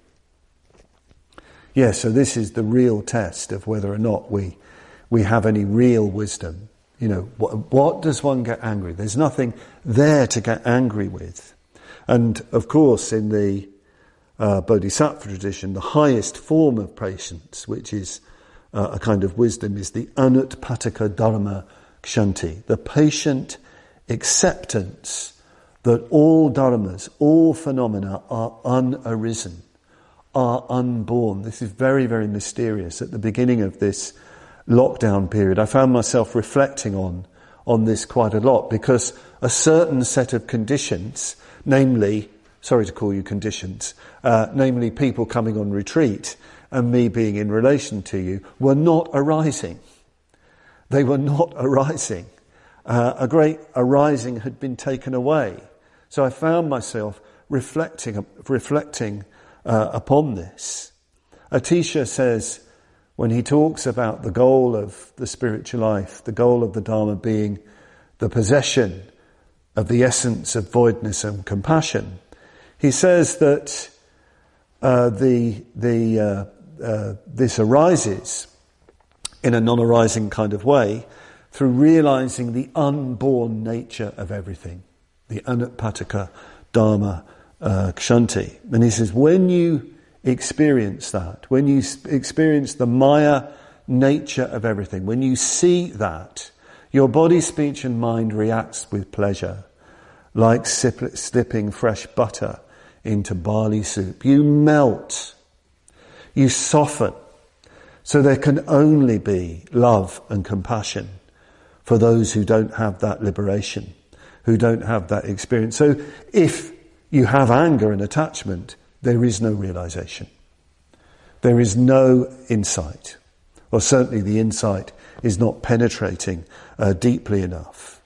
Yes, so this is the real test of whether or not we have any real wisdom. What does one get angry? There's nothing there to get angry with. And of course, in the Bodhisattva tradition, the highest form of patience, which is a kind of wisdom, is the anutpataka dharma kshanti, the patient acceptance that all dharmas, all phenomena are unarisen, are unborn. This is very, very mysterious. At the beginning of this lockdown period, I found myself reflecting on this quite a lot, because a certain set of conditions, namely, sorry to call you conditions, namely people coming on retreat and me being in relation to you, were not arising. They were not arising. A great arising had been taken away. So I found myself reflecting upon this. Atisha says, when he talks about the goal of the spiritual life, the goal of the Dharma being the possession of the essence of voidness and compassion, he says that this arises in a non-arising kind of way through realizing the unborn nature of everything, the anutpataka dharma kshanti. And he says, when you experience that, when you experience the Maya nature of everything, when you see that, your body, speech and mind reacts with pleasure, like slipping fresh butter into barley soup. You melt, you soften, so there can only be love and compassion for those who don't have that liberation, who don't have that experience. So if you have anger and attachment, there is no realization. There is no insight. Or certainly the insight is not penetrating deeply enough.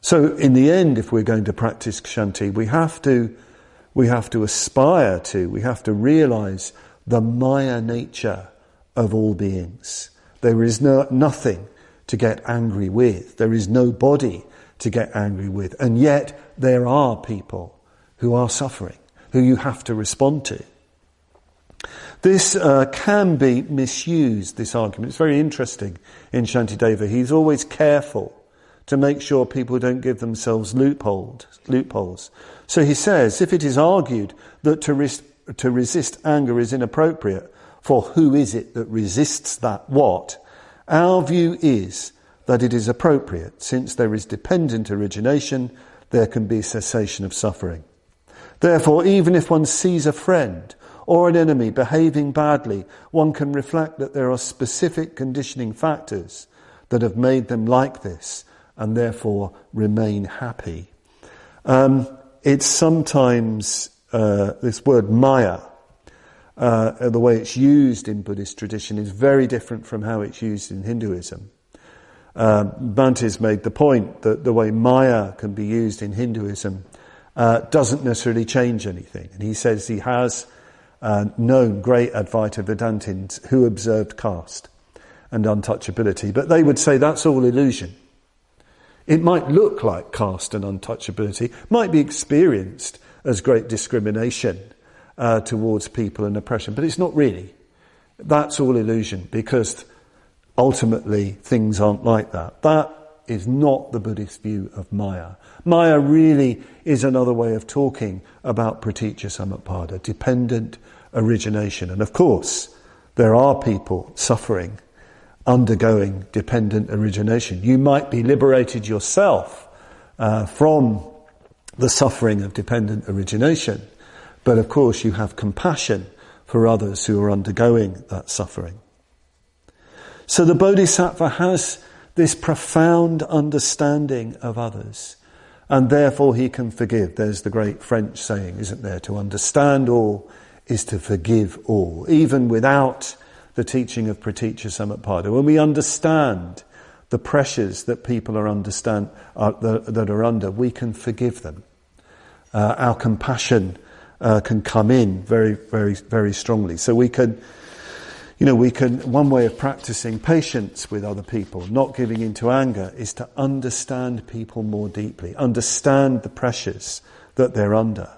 So in the end, if we're going to practice kshanti, we have to aspire to, we have to realize the Maya nature of all beings. There is nothing to get angry with. There is no body to get angry with. And yet there are people who are suffering, who you have to respond to. This can be misused, this argument. It's very interesting in Shantideva. He's always careful to make sure people don't give themselves loopholes. So he says, if it is argued that to resist anger is inappropriate, for who is it that resists that what? Our view is that it is appropriate. Since there is dependent origination, there can be cessation of suffering. Therefore, even if one sees a friend or an enemy behaving badly, one can reflect that there are specific conditioning factors that have made them like this and therefore remain happy. It's sometimes this word Maya, the way it's used in Buddhist tradition is very different from how it's used in Hinduism. Bhante's made the point that the way Maya can be used in Hinduism doesn't necessarily change anything. And he says he has known great Advaita Vedantins who observed caste and untouchability, but they would say that's all illusion. It might look like caste and untouchability, might be experienced as great discrimination towards people and oppression, but it's not really. That's all illusion, because ultimately things aren't like that. That is not the Buddhist view of Maya. Maya really is another way of talking about pratitya samutpada, dependent origination. And of course, there are people suffering, undergoing dependent origination. You might be liberated yourself from the suffering of dependent origination, but of course you have compassion for others who are undergoing that suffering. So the Bodhisattva has this profound understanding of others, and therefore he can forgive. There's the great French saying, isn't there? To understand all is to forgive all, even without the teaching of pratitya samutpada. When we understand the pressures that people are that are under, we can forgive them. Our compassion can come in very, very, very strongly. So we can, one way of practicing patience with other people, not giving into anger, is to understand people more deeply, understand the pressures that they're under.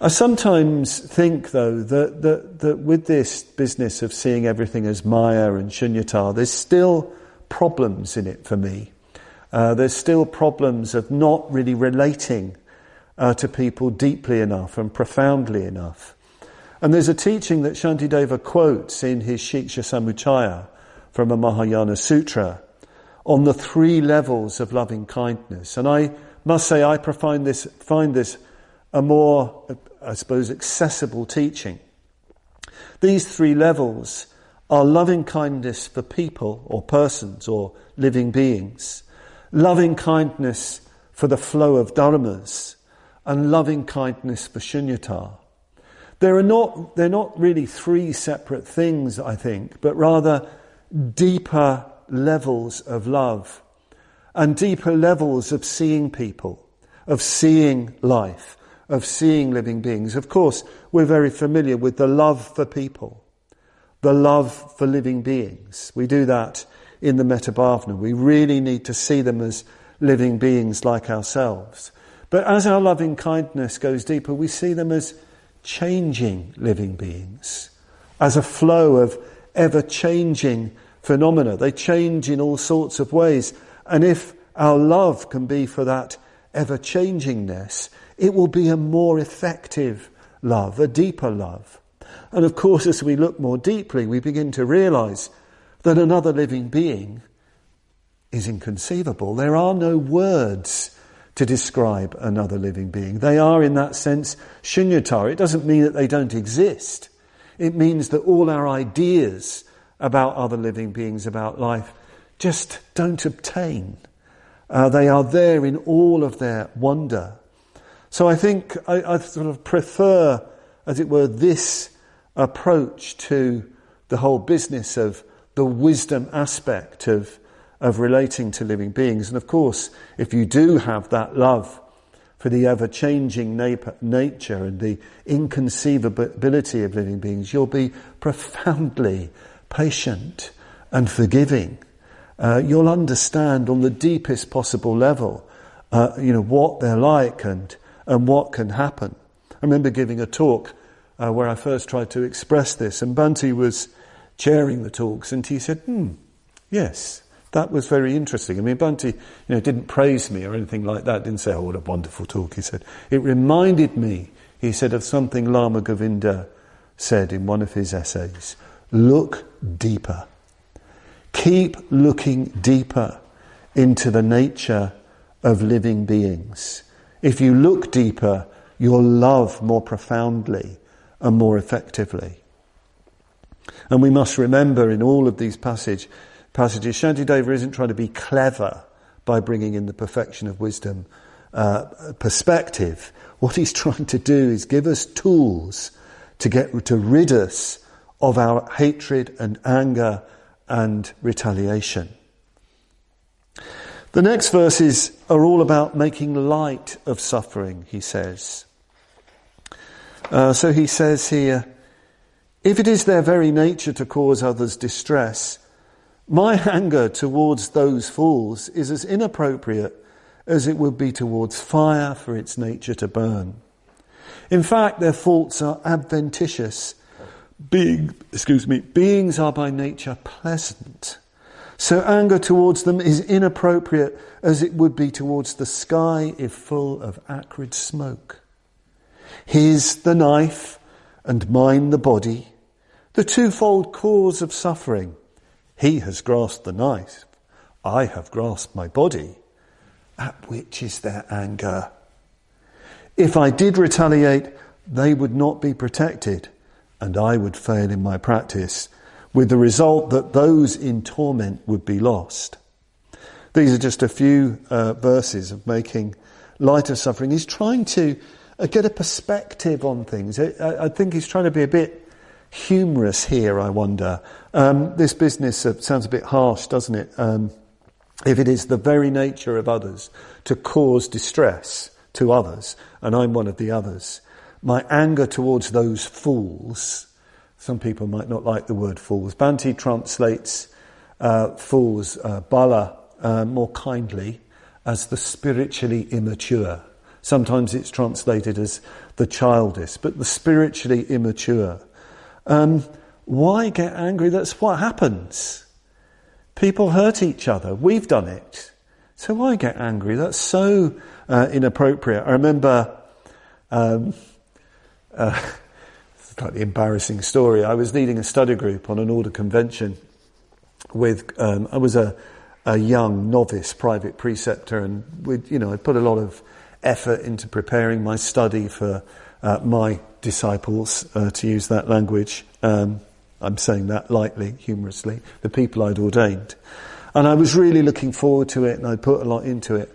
I sometimes think, though, that with this business of seeing everything as Maya and Shunyata, there's still problems in it for me. There's still problems of not really relating to people deeply enough and profoundly enough. And there's a teaching that Shantideva quotes in his Shiksha Samuccaya from a Mahayana Sutra on the 3 levels of loving kindness. And I must say I find this a more, I suppose, accessible teaching. These 3 levels are loving kindness for people or persons or living beings, loving kindness for the flow of dharmas, and loving kindness for shunyata. They're not really 3 separate things, I think, but rather deeper levels of love and deeper levels of seeing people, of seeing life, of seeing living beings. Of course, we're very familiar with the love for people, the love for living beings. We do that in the Metta Bhavana. We really need to see them as living beings like ourselves. But as our loving kindness goes deeper, we see them as changing living beings, as a flow of ever-changing phenomena. They change in all sorts of ways. And if our love can be for that ever-changingness, it will be a more effective love, a deeper love. And of course, as we look more deeply, we begin to realise that another living being is inconceivable. There are no words to describe another living being. They are, in that sense, shunyata. It doesn't mean that they don't exist. It means that all our ideas about other living beings, about life, just don't obtain. They are there in all of their wonder. So I think I sort of prefer, as it were, this approach to the whole business of the wisdom aspect of relating to living beings. And of course, if you do have that love for the ever-changing nature and the inconceivability of living beings, you'll be profoundly patient and forgiving you'll understand on the deepest possible level, what they're like and what can happen. I remember giving a talk where I first tried to express this, and Bhante was chairing the talks, and he said, yes, that was very interesting. I mean, Bhante, didn't praise me or anything like that, didn't say, oh, what a wonderful talk, he said. It reminded me, he said, of something Lama Govinda said in one of his essays. Look deeper. Keep looking deeper into the nature of living beings. If you look deeper, you'll love more profoundly and more effectively. And we must remember in all of these passages, Shantideva isn't trying to be clever by bringing in the perfection of wisdom perspective. What he's trying to do is give us tools to rid us of our hatred and anger and retaliation. The next verses are all about making light of suffering, he says. So he says here, if it is their very nature to cause others distress, my anger towards those fools is as inappropriate as it would be towards fire for its nature to burn. In fact, their faults are adventitious. Beings are by nature pleasant. So anger towards them is inappropriate as it would be towards the sky if full of acrid smoke. His the knife and mine the body, the twofold cause of suffering. He has grasped the knife, I have grasped my body. At which is their anger? If I did retaliate, they would not be protected, and I would fail in my practice, with the result that those in torment would be lost. These are just a few verses of making light of suffering. He's trying to get a perspective on things. I think he's trying to be a bit humorous here, I wonder. This business sounds a bit harsh, doesn't it? If it is the very nature of others to cause distress to others, and I'm one of the others, my anger towards those fools, some people might not like the word fools. Bhante translates fools, bala, more kindly, as the spiritually immature. Sometimes it's translated as the childish, but the spiritually immature. Why get angry? That's what happens. People hurt each other. We've done it. So why get angry? That's so inappropriate. I remember it's a slightly embarrassing story. I was leading a study group on an order convention with, I was a young novice private preceptor, and I put a lot of effort into preparing my study for my disciples, to use that language. I'm saying that lightly, humorously, the people I'd ordained. And I was really looking forward to it, and I put a lot into it.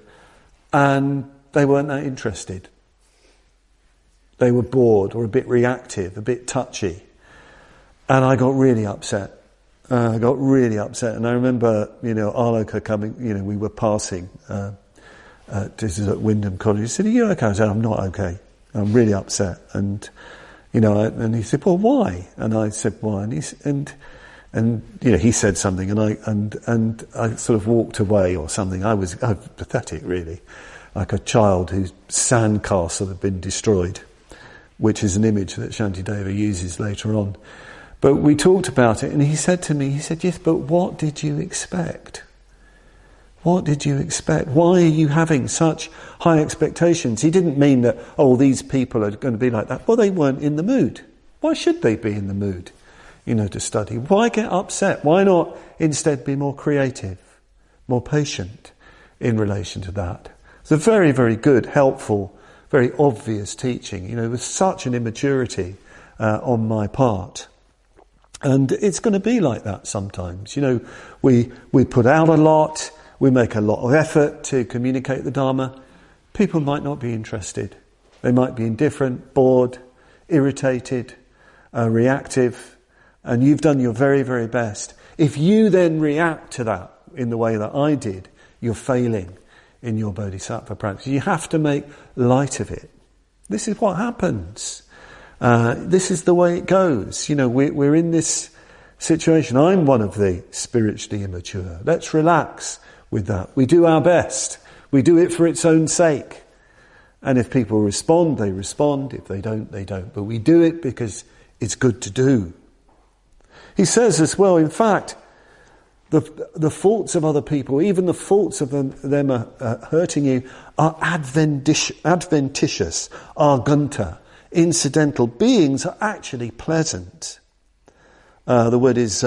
And they weren't that interested. They were bored or a bit reactive, a bit touchy. And I got really upset. And I remember, Aloka coming, we were passing, this is at Wyndham College. He said, are you okay? I said, I'm not okay. I'm really upset. And, and he said, well, why? And I said, why? And he said something, and I sort of walked away or something. I was pathetic, really, like a child whose sandcastle had been destroyed, which is an image that Shantideva uses later on. But we talked about it, and he said to me, yes, but what did you expect? What did you expect? Why are you having such high expectations? He didn't mean that, these people are going to be like that. Well, they weren't in the mood. Why should they be in the mood, to study? Why get upset? Why not instead be more creative, more patient in relation to that? It's a very, very good, helpful, very obvious teaching, with such an immaturity on my part. And it's going to be like that sometimes. We put out a lot. We make a lot of effort to communicate the Dharma. People might not be interested. They might be indifferent, bored, irritated, reactive, and you've done your very, very best. If you then react to that in the way that I did, you're failing in your bodhisattva practice. You have to make light of it. This is what happens. This is the way it goes. We're in this situation. I'm one of the spiritually immature. Let's relax with that. We do our best. We do it for its own sake. And if people respond, they respond. If they don't, they don't. But we do it because it's good to do. He says as well, in fact, the faults of other people, even the faults of them hurting you, are adventitious, argunta, incidental. Beings are actually pleasant. The word is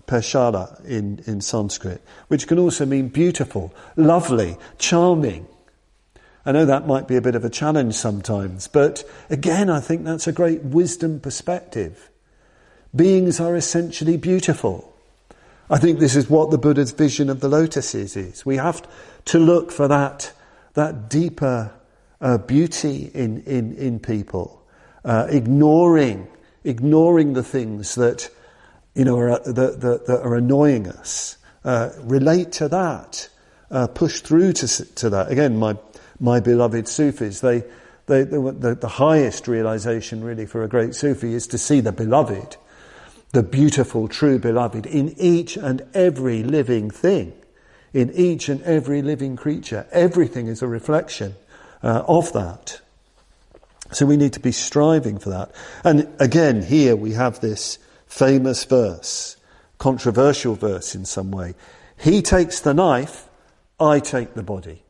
peshala in Sanskrit, which can also mean beautiful, lovely, charming. I know that might be a bit of a challenge sometimes, but again, I think that's a great wisdom perspective. Beings are essentially beautiful. I think this is what the Buddha's vision of the lotus is. We have to look for that deeper beauty in people, ignoring the things that that are annoying us. Relate to that, push through to that. Again, my beloved Sufis, the highest realization really for a great Sufi is to see the beloved, the beautiful, true beloved in each and every living thing, in each and every living creature. Everything is a reflection of that. So we need to be striving for that. And again, here we have this famous verse, controversial verse in some way. He takes the knife, I take the body.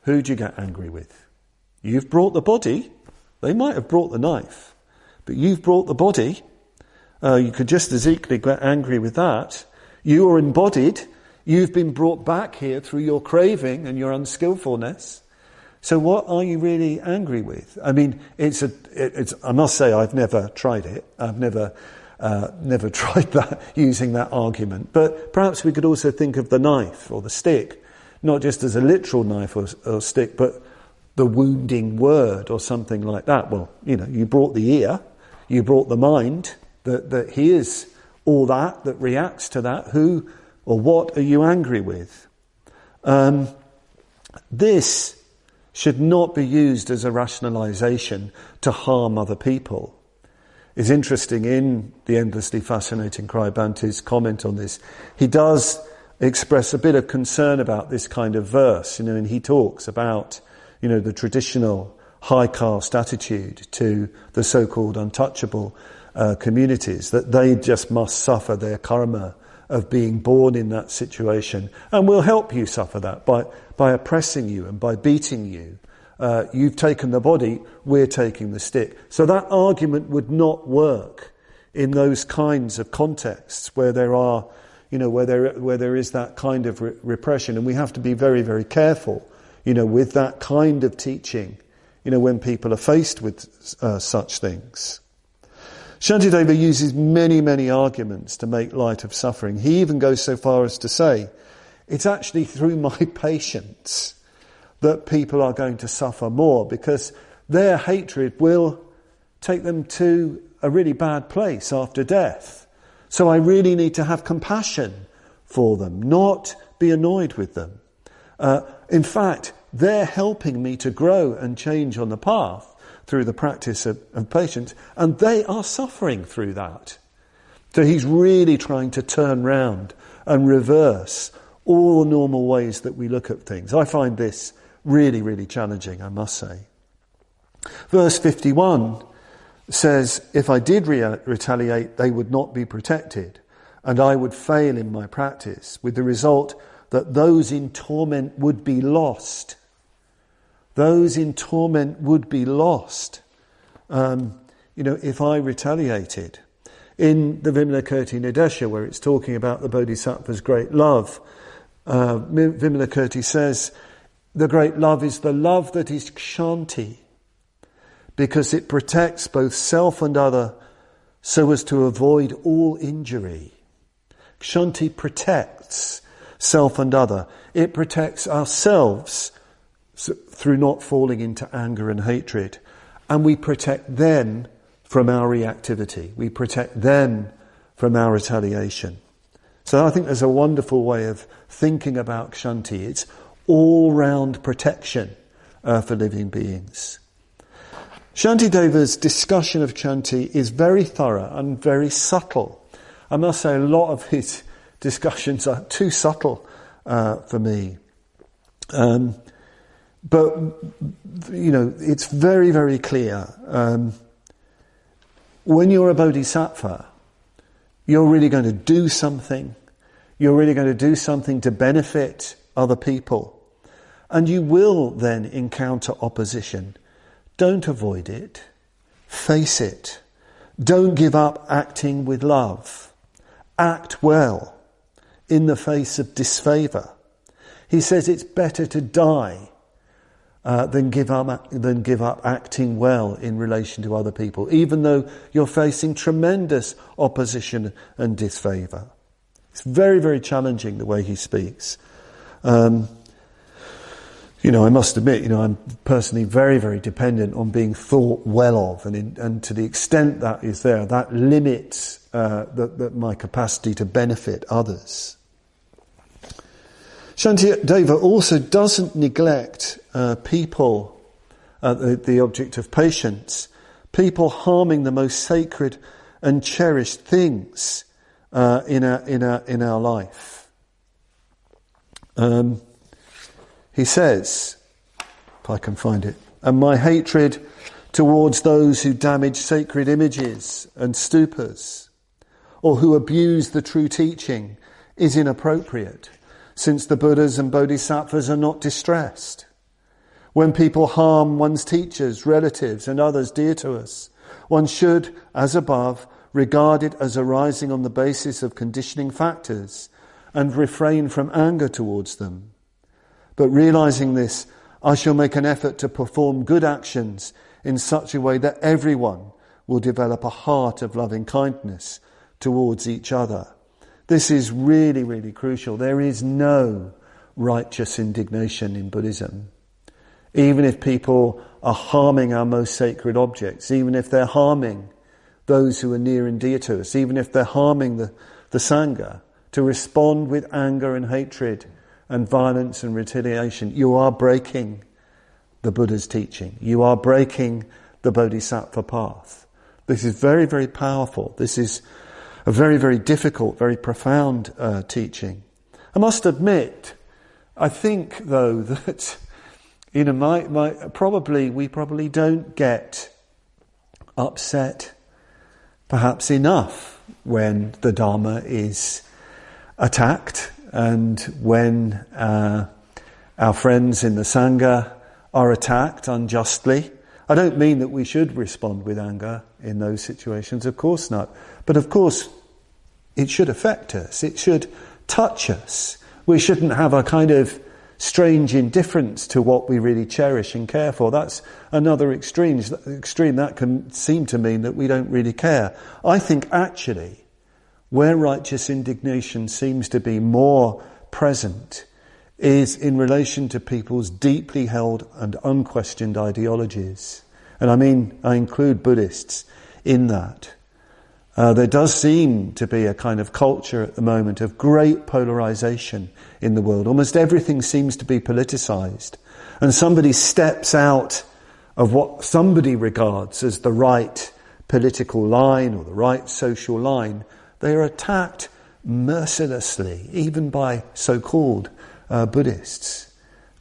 Who do you get angry with? You've brought the body. They might have brought the knife, but you've brought the body. You could just as equally get angry with that. You are embodied. You've been brought back here through your craving and your unskillfulness. So what are you really angry with? I mean, it's. I must say, I've never tried it. I've never tried that, using that argument. But perhaps we could also think of the knife or the stick, not just as a literal knife or stick, but the wounding word or something like that. Well, you brought the ear, you brought the mind, that hears all that reacts to that. Who or what are you angry with? This should not be used as a rationalization to harm other people. It's interesting, in the endlessly fascinating Crybante's comment on this, he does express a bit of concern about this kind of verse, and he talks about, the traditional high caste attitude to the so-called untouchable communities, that they just must suffer their karma of being born in that situation, and we'll help you suffer that by oppressing you and by beating you. You've taken the body, we're taking the stick. So that argument would not work in those kinds of contexts where there are, where there is that kind of repression, and we have to be very, very careful, with that kind of teaching, when people are faced with such things. Shantideva uses many, many arguments to make light of suffering. He even goes so far as to say, it's actually through my patience that people are going to suffer more, because their hatred will take them to a really bad place after death. So I really need to have compassion for them, not be annoyed with them. In fact, they're helping me to grow and change on the path through the practice of patience, and they are suffering through that. So he's really trying to turn round and reverse all the normal ways that we look at things. I find this really, really challenging, I must say. Verse 51 says, if I did retaliate, they would not be protected, and I would fail in my practice, with the result that those in torment would be lost. Those in torment would be lost. If I retaliated. In the Vimalakirti Nidesha, where it's talking about the Bodhisattva's great love, Vimalakirti says, the great love is the love that is kshanti, because it protects both self and other so as to avoid all injury. Kshanti protects self and other. It protects ourselves through not falling into anger and hatred. And we protect them from our reactivity. We protect them from our retaliation. So I think there's a wonderful way of thinking about kshanti. It's all-round protection for living beings. Shantideva's discussion of kshanti is very thorough and very subtle. I must say a lot of his discussions are too subtle for me. But, it's very, very clear. When you're a bodhisattva, you're really going to do something. You're really going to do something to benefit other people. And you will then encounter opposition. Don't avoid it. Face it. Don't give up acting with love. Act well in the face of disfavour. He says it's better to die than give up acting well in relation to other people, even though you're facing tremendous opposition and disfavour. It's very, very challenging the way he speaks. I must admit, I'm personally very, very dependent on being thought well of, and to the extent that is there, that limits my capacity to benefit others. Shantideva also doesn't neglect people, the object of patience, people harming the most sacred and cherished things in our life. He says, if I can find it, and my hatred towards those who damage sacred images and stupas, or who abuse the true teaching, is inappropriate, since the Buddhas and Bodhisattvas are not distressed. When people harm one's teachers, relatives, and others dear to us, one should, as above, regard it as arising on the basis of conditioning factors and refrain from anger towards them. But realizing this, I shall make an effort to perform good actions in such a way that everyone will develop a heart of loving kindness towards each other. This is really, really crucial. There is no righteous indignation in Buddhism. Even if people are harming our most sacred objects, even if they're harming those who are near and dear to us, even if they're harming the Sangha, to respond with anger and hatred and violence and retaliation, you are breaking the Buddha's teaching. You are breaking the Bodhisattva path. This is very, very powerful. This is a very, very difficult, very profound teaching. I must admit, I think though that we probably don't get upset perhaps enough when the Dharma is attacked and when our friends in the Sangha are attacked unjustly. I don't mean that we should respond with anger in those situations, of course not. But of course, it should affect us. It should touch us. We shouldn't have a kind of strange indifference to what we really cherish and care for. That's another extreme. That can seem to mean that we don't really care. I think actually, where righteous indignation seems to be more present is in relation to people's deeply held and unquestioned ideologies. And I include Buddhists in that. There does seem to be a kind of culture at the moment of great polarization in the world. Almost everything seems to be politicized. And somebody steps out of what somebody regards as the right political line or the right social line, they are attacked mercilessly, even by so-called Buddhists.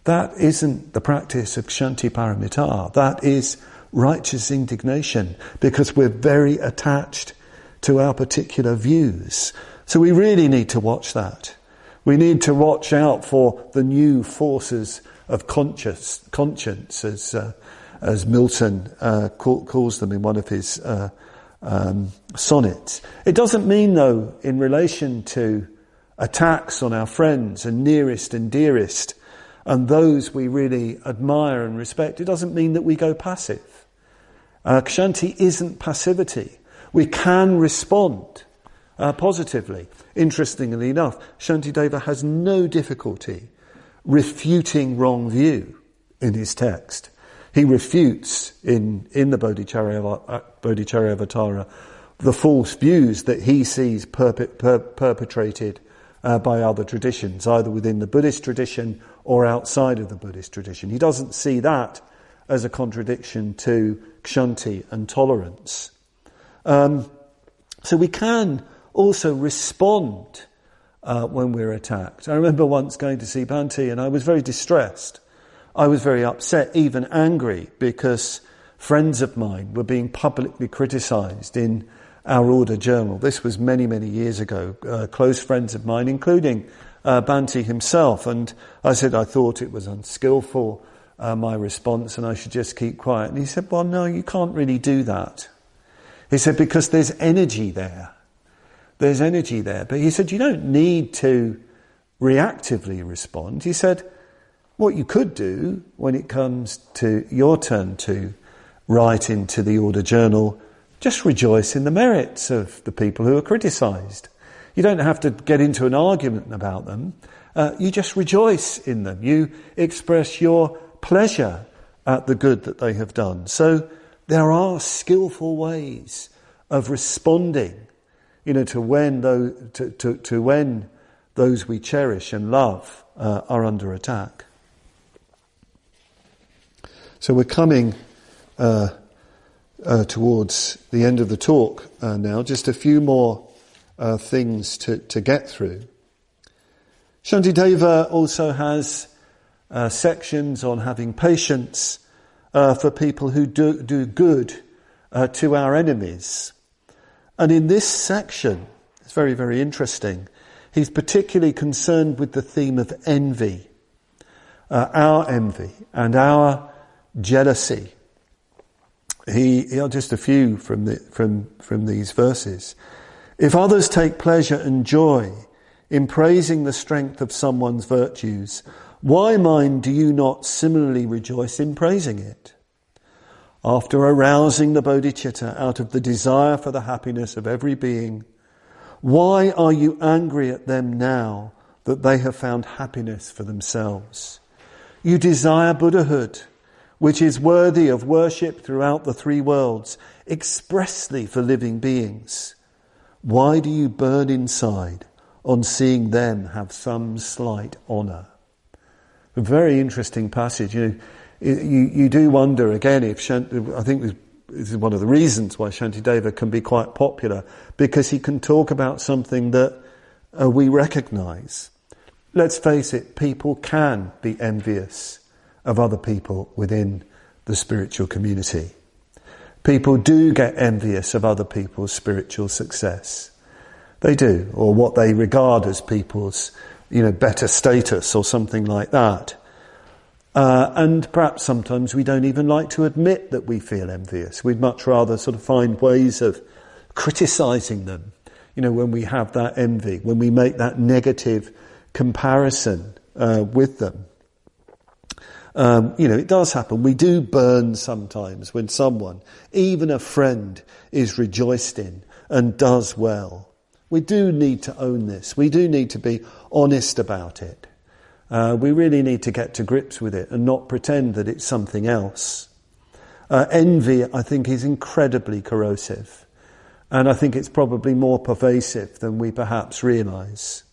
That isn't the practice of Kshanti Paramita. That is righteous indignation, because we're very attached to our particular views. So we really need to watch that. We need to watch out for the new forces of conscience, as Milton calls them in one of his sonnets. It doesn't mean, though, in relation to attacks on our friends and nearest and dearest and those we really admire and respect, it doesn't mean that we go passive. Kshanti isn't passivity. We can respond positively. Interestingly enough, Shantideva has no difficulty refuting wrong view in his text. He refutes in the Bodhicaryavatara the false views that he sees perpetrated by other traditions, either within the Buddhist tradition or outside of the Buddhist tradition. He doesn't see that as a contradiction to Kshanti and tolerance. So we can also respond when we're attacked. I remember once going to see Bhante and I was very distressed. I was very upset, even angry, because friends of mine were being publicly criticised in our order journal. This was many, many years ago. Close friends of mine, including Bhante himself. And I said I thought it was unskillful, my response, and I should just keep quiet. And he said, well, no, you can't really do that. He said, because there's energy there. There's energy there. But he said, you don't need to reactively respond. He said, what you could do when it comes to your turn to write into the order journal, just rejoice in the merits of the people who are criticised. You don't have to get into an argument about them. You just rejoice in them. You express your pleasure at the good that they have done. So there are skillful ways of responding, to when those we cherish and love are under attack. So we're coming towards the end of the talk now. Just a few more things to get through. Shantideva also has sections on having patience for people who do good to our enemies. And in this section, it's very, very interesting, he's particularly concerned with the theme of envy, our envy and our jealousy. Just a few from these verses. If others take pleasure and joy in praising the strength of someone's virtues, why, mind, do you not similarly rejoice in praising it? After arousing the bodhicitta out of the desire for the happiness of every being, why are you angry at them now that they have found happiness for themselves? You desire Buddhahood, which is worthy of worship throughout the three worlds, expressly for living beings. Why do you burn inside on seeing them have some slight honour? A very interesting passage. You do wonder again if I think this is one of the reasons why Shantideva can be quite popular, because he can talk about something that we recognise. Let's face it, people can be envious of other people within the spiritual community. People do get envious of other people's spiritual success. They do, or what they regard as people's, better status or something like that. And perhaps sometimes we don't even like to admit that we feel envious. We'd much rather sort of find ways of criticising them, when we have that envy, when we make that negative comparison with them. It does happen. We do burn sometimes when someone, even a friend, is rejoiced in and does well. We do need to own this. We do need to be honest about it. We really need to get to grips with it and not pretend that it's something else. Envy, I think, is incredibly corrosive. And I think it's probably more pervasive than we perhaps realise.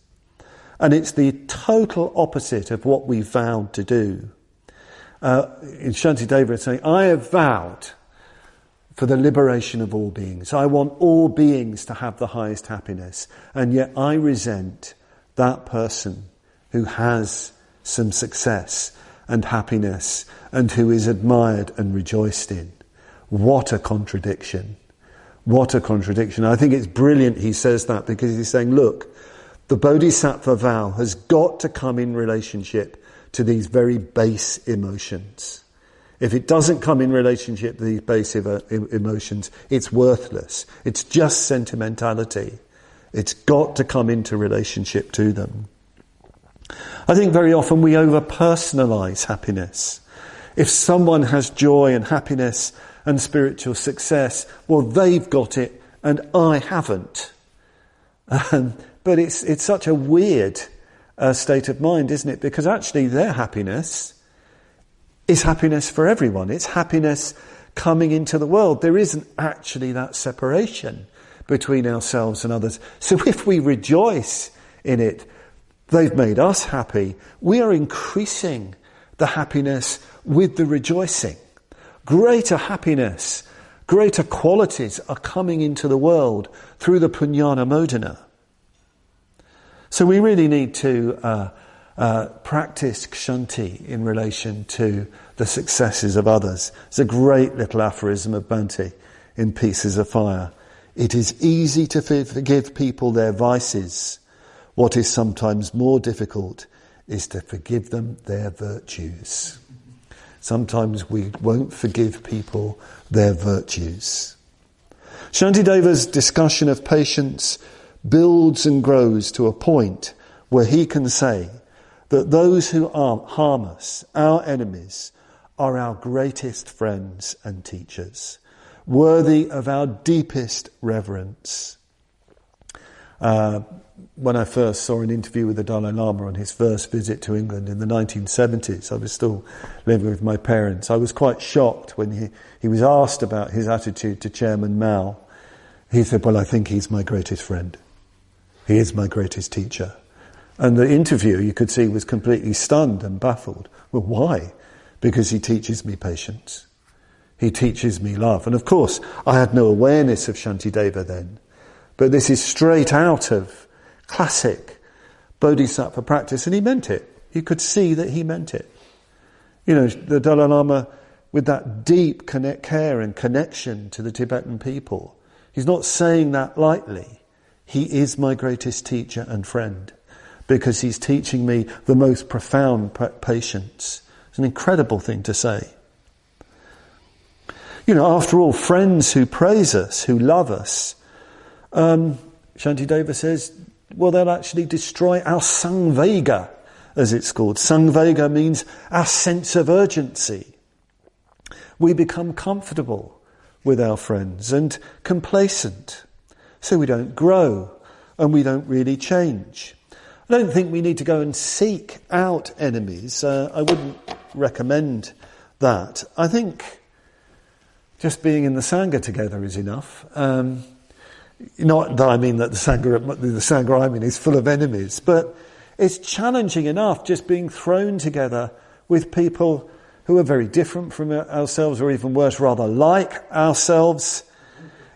And it's the total opposite of what we vowed to do. In Shantideva it's saying, I have vowed for the liberation of all beings. I want all beings to have the highest happiness. And yet I resent that person who has some success and happiness and who is admired and rejoiced in. What a contradiction. What a contradiction. I think it's brilliant he says that, because he's saying, look, the Bodhisattva vow has got to come in relationship to these very base emotions. If it doesn't come in relationship to these base emotions, it's worthless. It's just sentimentality. It's got to come into relationship to them. I think very often we over-personalise happiness. If someone has joy and happiness and spiritual success, well, they've got it and I haven't. But it's such a weird state of mind, isn't it? Because actually their happiness is happiness for everyone. It's happiness coming into the world. There isn't actually that separation between ourselves and others. So if we rejoice in it, they've made us happy. We are increasing the happiness with the rejoicing. Greater happiness Greater qualities are coming into the world through the punyana modana. So we really need to practice kshanti in relation to the successes of others. It's a great little aphorism of Bhante in Pieces of Fire. It is easy to forgive people their vices. What is sometimes more difficult is to forgive them their virtues. Sometimes we won't forgive people their virtues. Shantideva's discussion of patience builds and grows to a point where he can say that those who harm us, our enemies, are our greatest friends and teachers, worthy of our deepest reverence. When I first saw an interview with the Dalai Lama on his first visit to England in the 1970s, I was still living with my parents. I was quite shocked when he was asked about his attitude to Chairman Mao. He said, well, I think he's my greatest friend. He is my greatest teacher. And the interviewer, you could see, was completely stunned and baffled. Well, why? Because he teaches me patience. He teaches me love. And of course, I had no awareness of Shantideva then. But this is straight out of classic Bodhisattva practice, and he meant it. You could see that he meant it. You know, the Dalai Lama, with that deep care and connection to the Tibetan people, he's not saying that lightly. He is my greatest teacher and friend, because he's teaching me the most profound patience. It's an incredible thing to say. You know, after all, friends who praise us, who love us, Shantideva says, well, they'll actually destroy our samvega, as it's called. Samvega means our sense of urgency. We become comfortable with our friends and complacent, so we don't grow and we don't really change. I don't think we need to go and seek out enemies. I wouldn't recommend that. I think just being in the Sangha together is enough. Not that I mean that the Sangha I'm in is full of enemies, but it's challenging enough just being thrown together with people who are very different from ourselves, or even worse, rather like ourselves.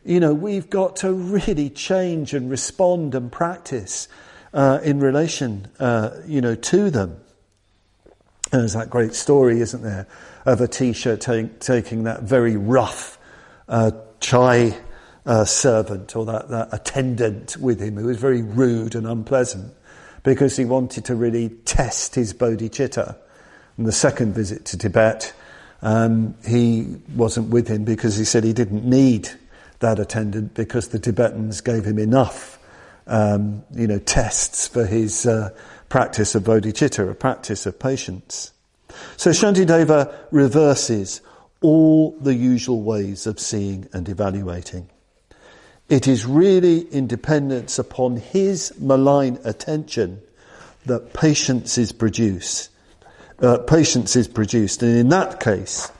You know, we've got to really change and respond and practice in relation, to them. And there's that great story, isn't there, of a teacher taking that very rough chai servant, or that attendant with him, who was very rude and unpleasant, because he wanted to really test his bodhicitta. And the second visit to Tibet, he wasn't with him because he said he didn't need that attendant, because the Tibetans gave him enough tests for his practice of bodhicitta, a practice of patience. So Shantideva reverses all the usual ways of seeing and evaluating. It is really in dependence upon his malign attention that patience is produced. And in that case,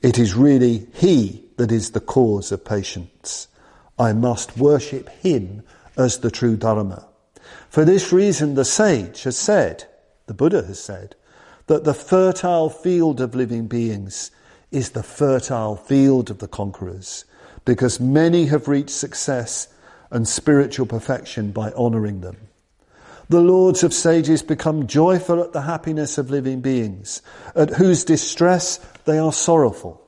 it is really he that is the cause of patience. I must worship him as the true Dharma. For this reason, the sage has said, the Buddha has said, that the fertile field of living beings is the fertile field of the conquerors, because many have reached success and spiritual perfection by honouring them. The lords of sages become joyful at the happiness of living beings, at whose distress they are sorrowful.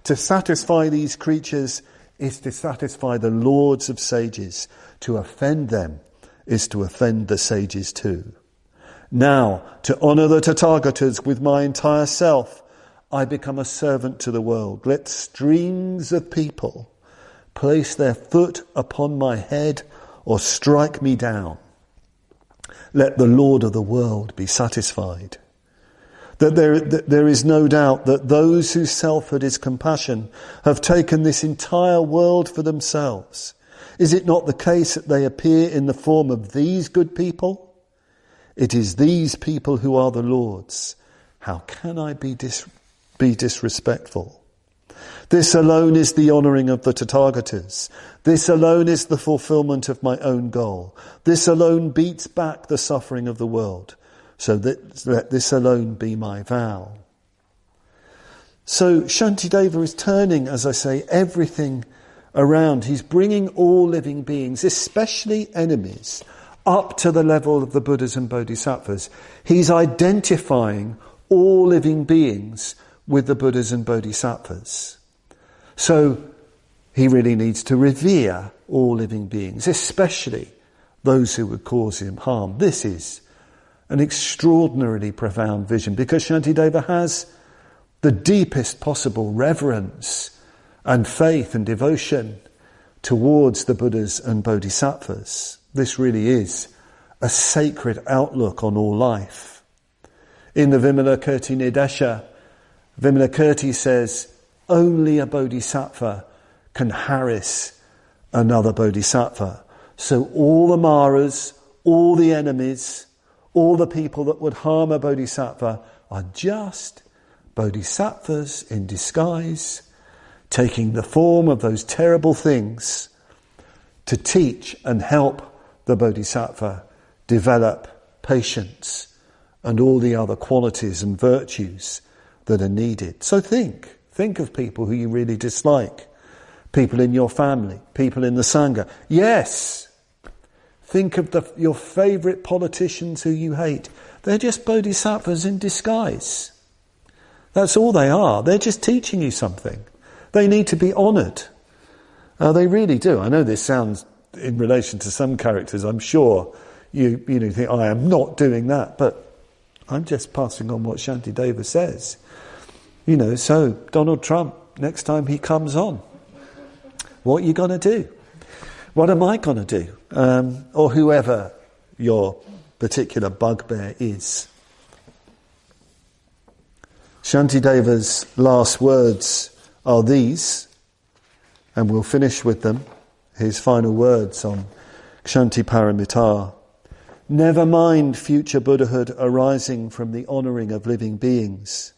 To satisfy these creatures is to satisfy the lords of sages. To offend them is to offend the sages too. Now, to honour the Tathagatas with my entire self, I become a servant to the world. Let streams of people place their foot upon my head or strike me down. Let the Lord of the world be satisfied. That there is no doubt that those whose selfhood is compassion have taken this entire world for themselves. Is it not the case that they appear in the form of these good people? It is these people who are the Lord's. How can I be disrespectful? This alone is the honouring of the Tathagatas. This alone is the fulfilment of my own goal. This alone beats back the suffering of the world. So let this alone be my vow. So Shantideva is turning, as I say, everything around. He's bringing all living beings, especially enemies, up to the level of the Buddhas and Bodhisattvas. He's identifying all living beings with the Buddhas and Bodhisattvas. So he really needs to revere all living beings, especially those who would cause him harm. This is an extraordinarily profound vision, because Shantideva has the deepest possible reverence and faith and devotion towards the Buddhas and Bodhisattvas. This really is a sacred outlook on all life. In the Vimalakirti Nidesha, Vimalakirti says, only a Bodhisattva can harass another Bodhisattva. So all the Maras, all the enemies, all the people that would harm a Bodhisattva are just Bodhisattvas in disguise, taking the form of those terrible things to teach and help the Bodhisattva develop patience and all the other qualities and virtues that are needed. So think of people who you really dislike, people in your family, people in the Sangha. Yes, think of your favourite politicians who you hate. They're just Bodhisattvas in disguise. That's all they are. They're just teaching you something. They need to be honoured. They really do. I know this sounds, in relation to some characters, I'm sure you think, I am not doing that, but I'm just passing on what Shantideva says. So Donald Trump, next time he comes on, what are you going to do? What am I going to do? Or whoever your particular bugbear is. Shantideva's last words are these, and we'll finish with them. His final words on Kshanti Paramita. Never mind future Buddhahood arising from the honouring of living beings.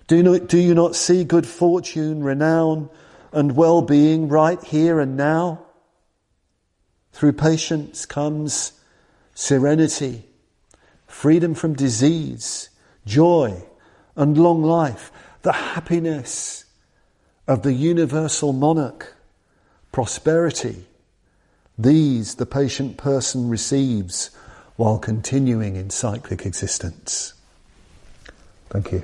Do you not see good fortune, renown and well-being right here and now? Through patience comes serenity, freedom from disease, joy and long life, the happiness of the universal monarch, prosperity. These the patient person receives while continuing in cyclic existence. Thank you.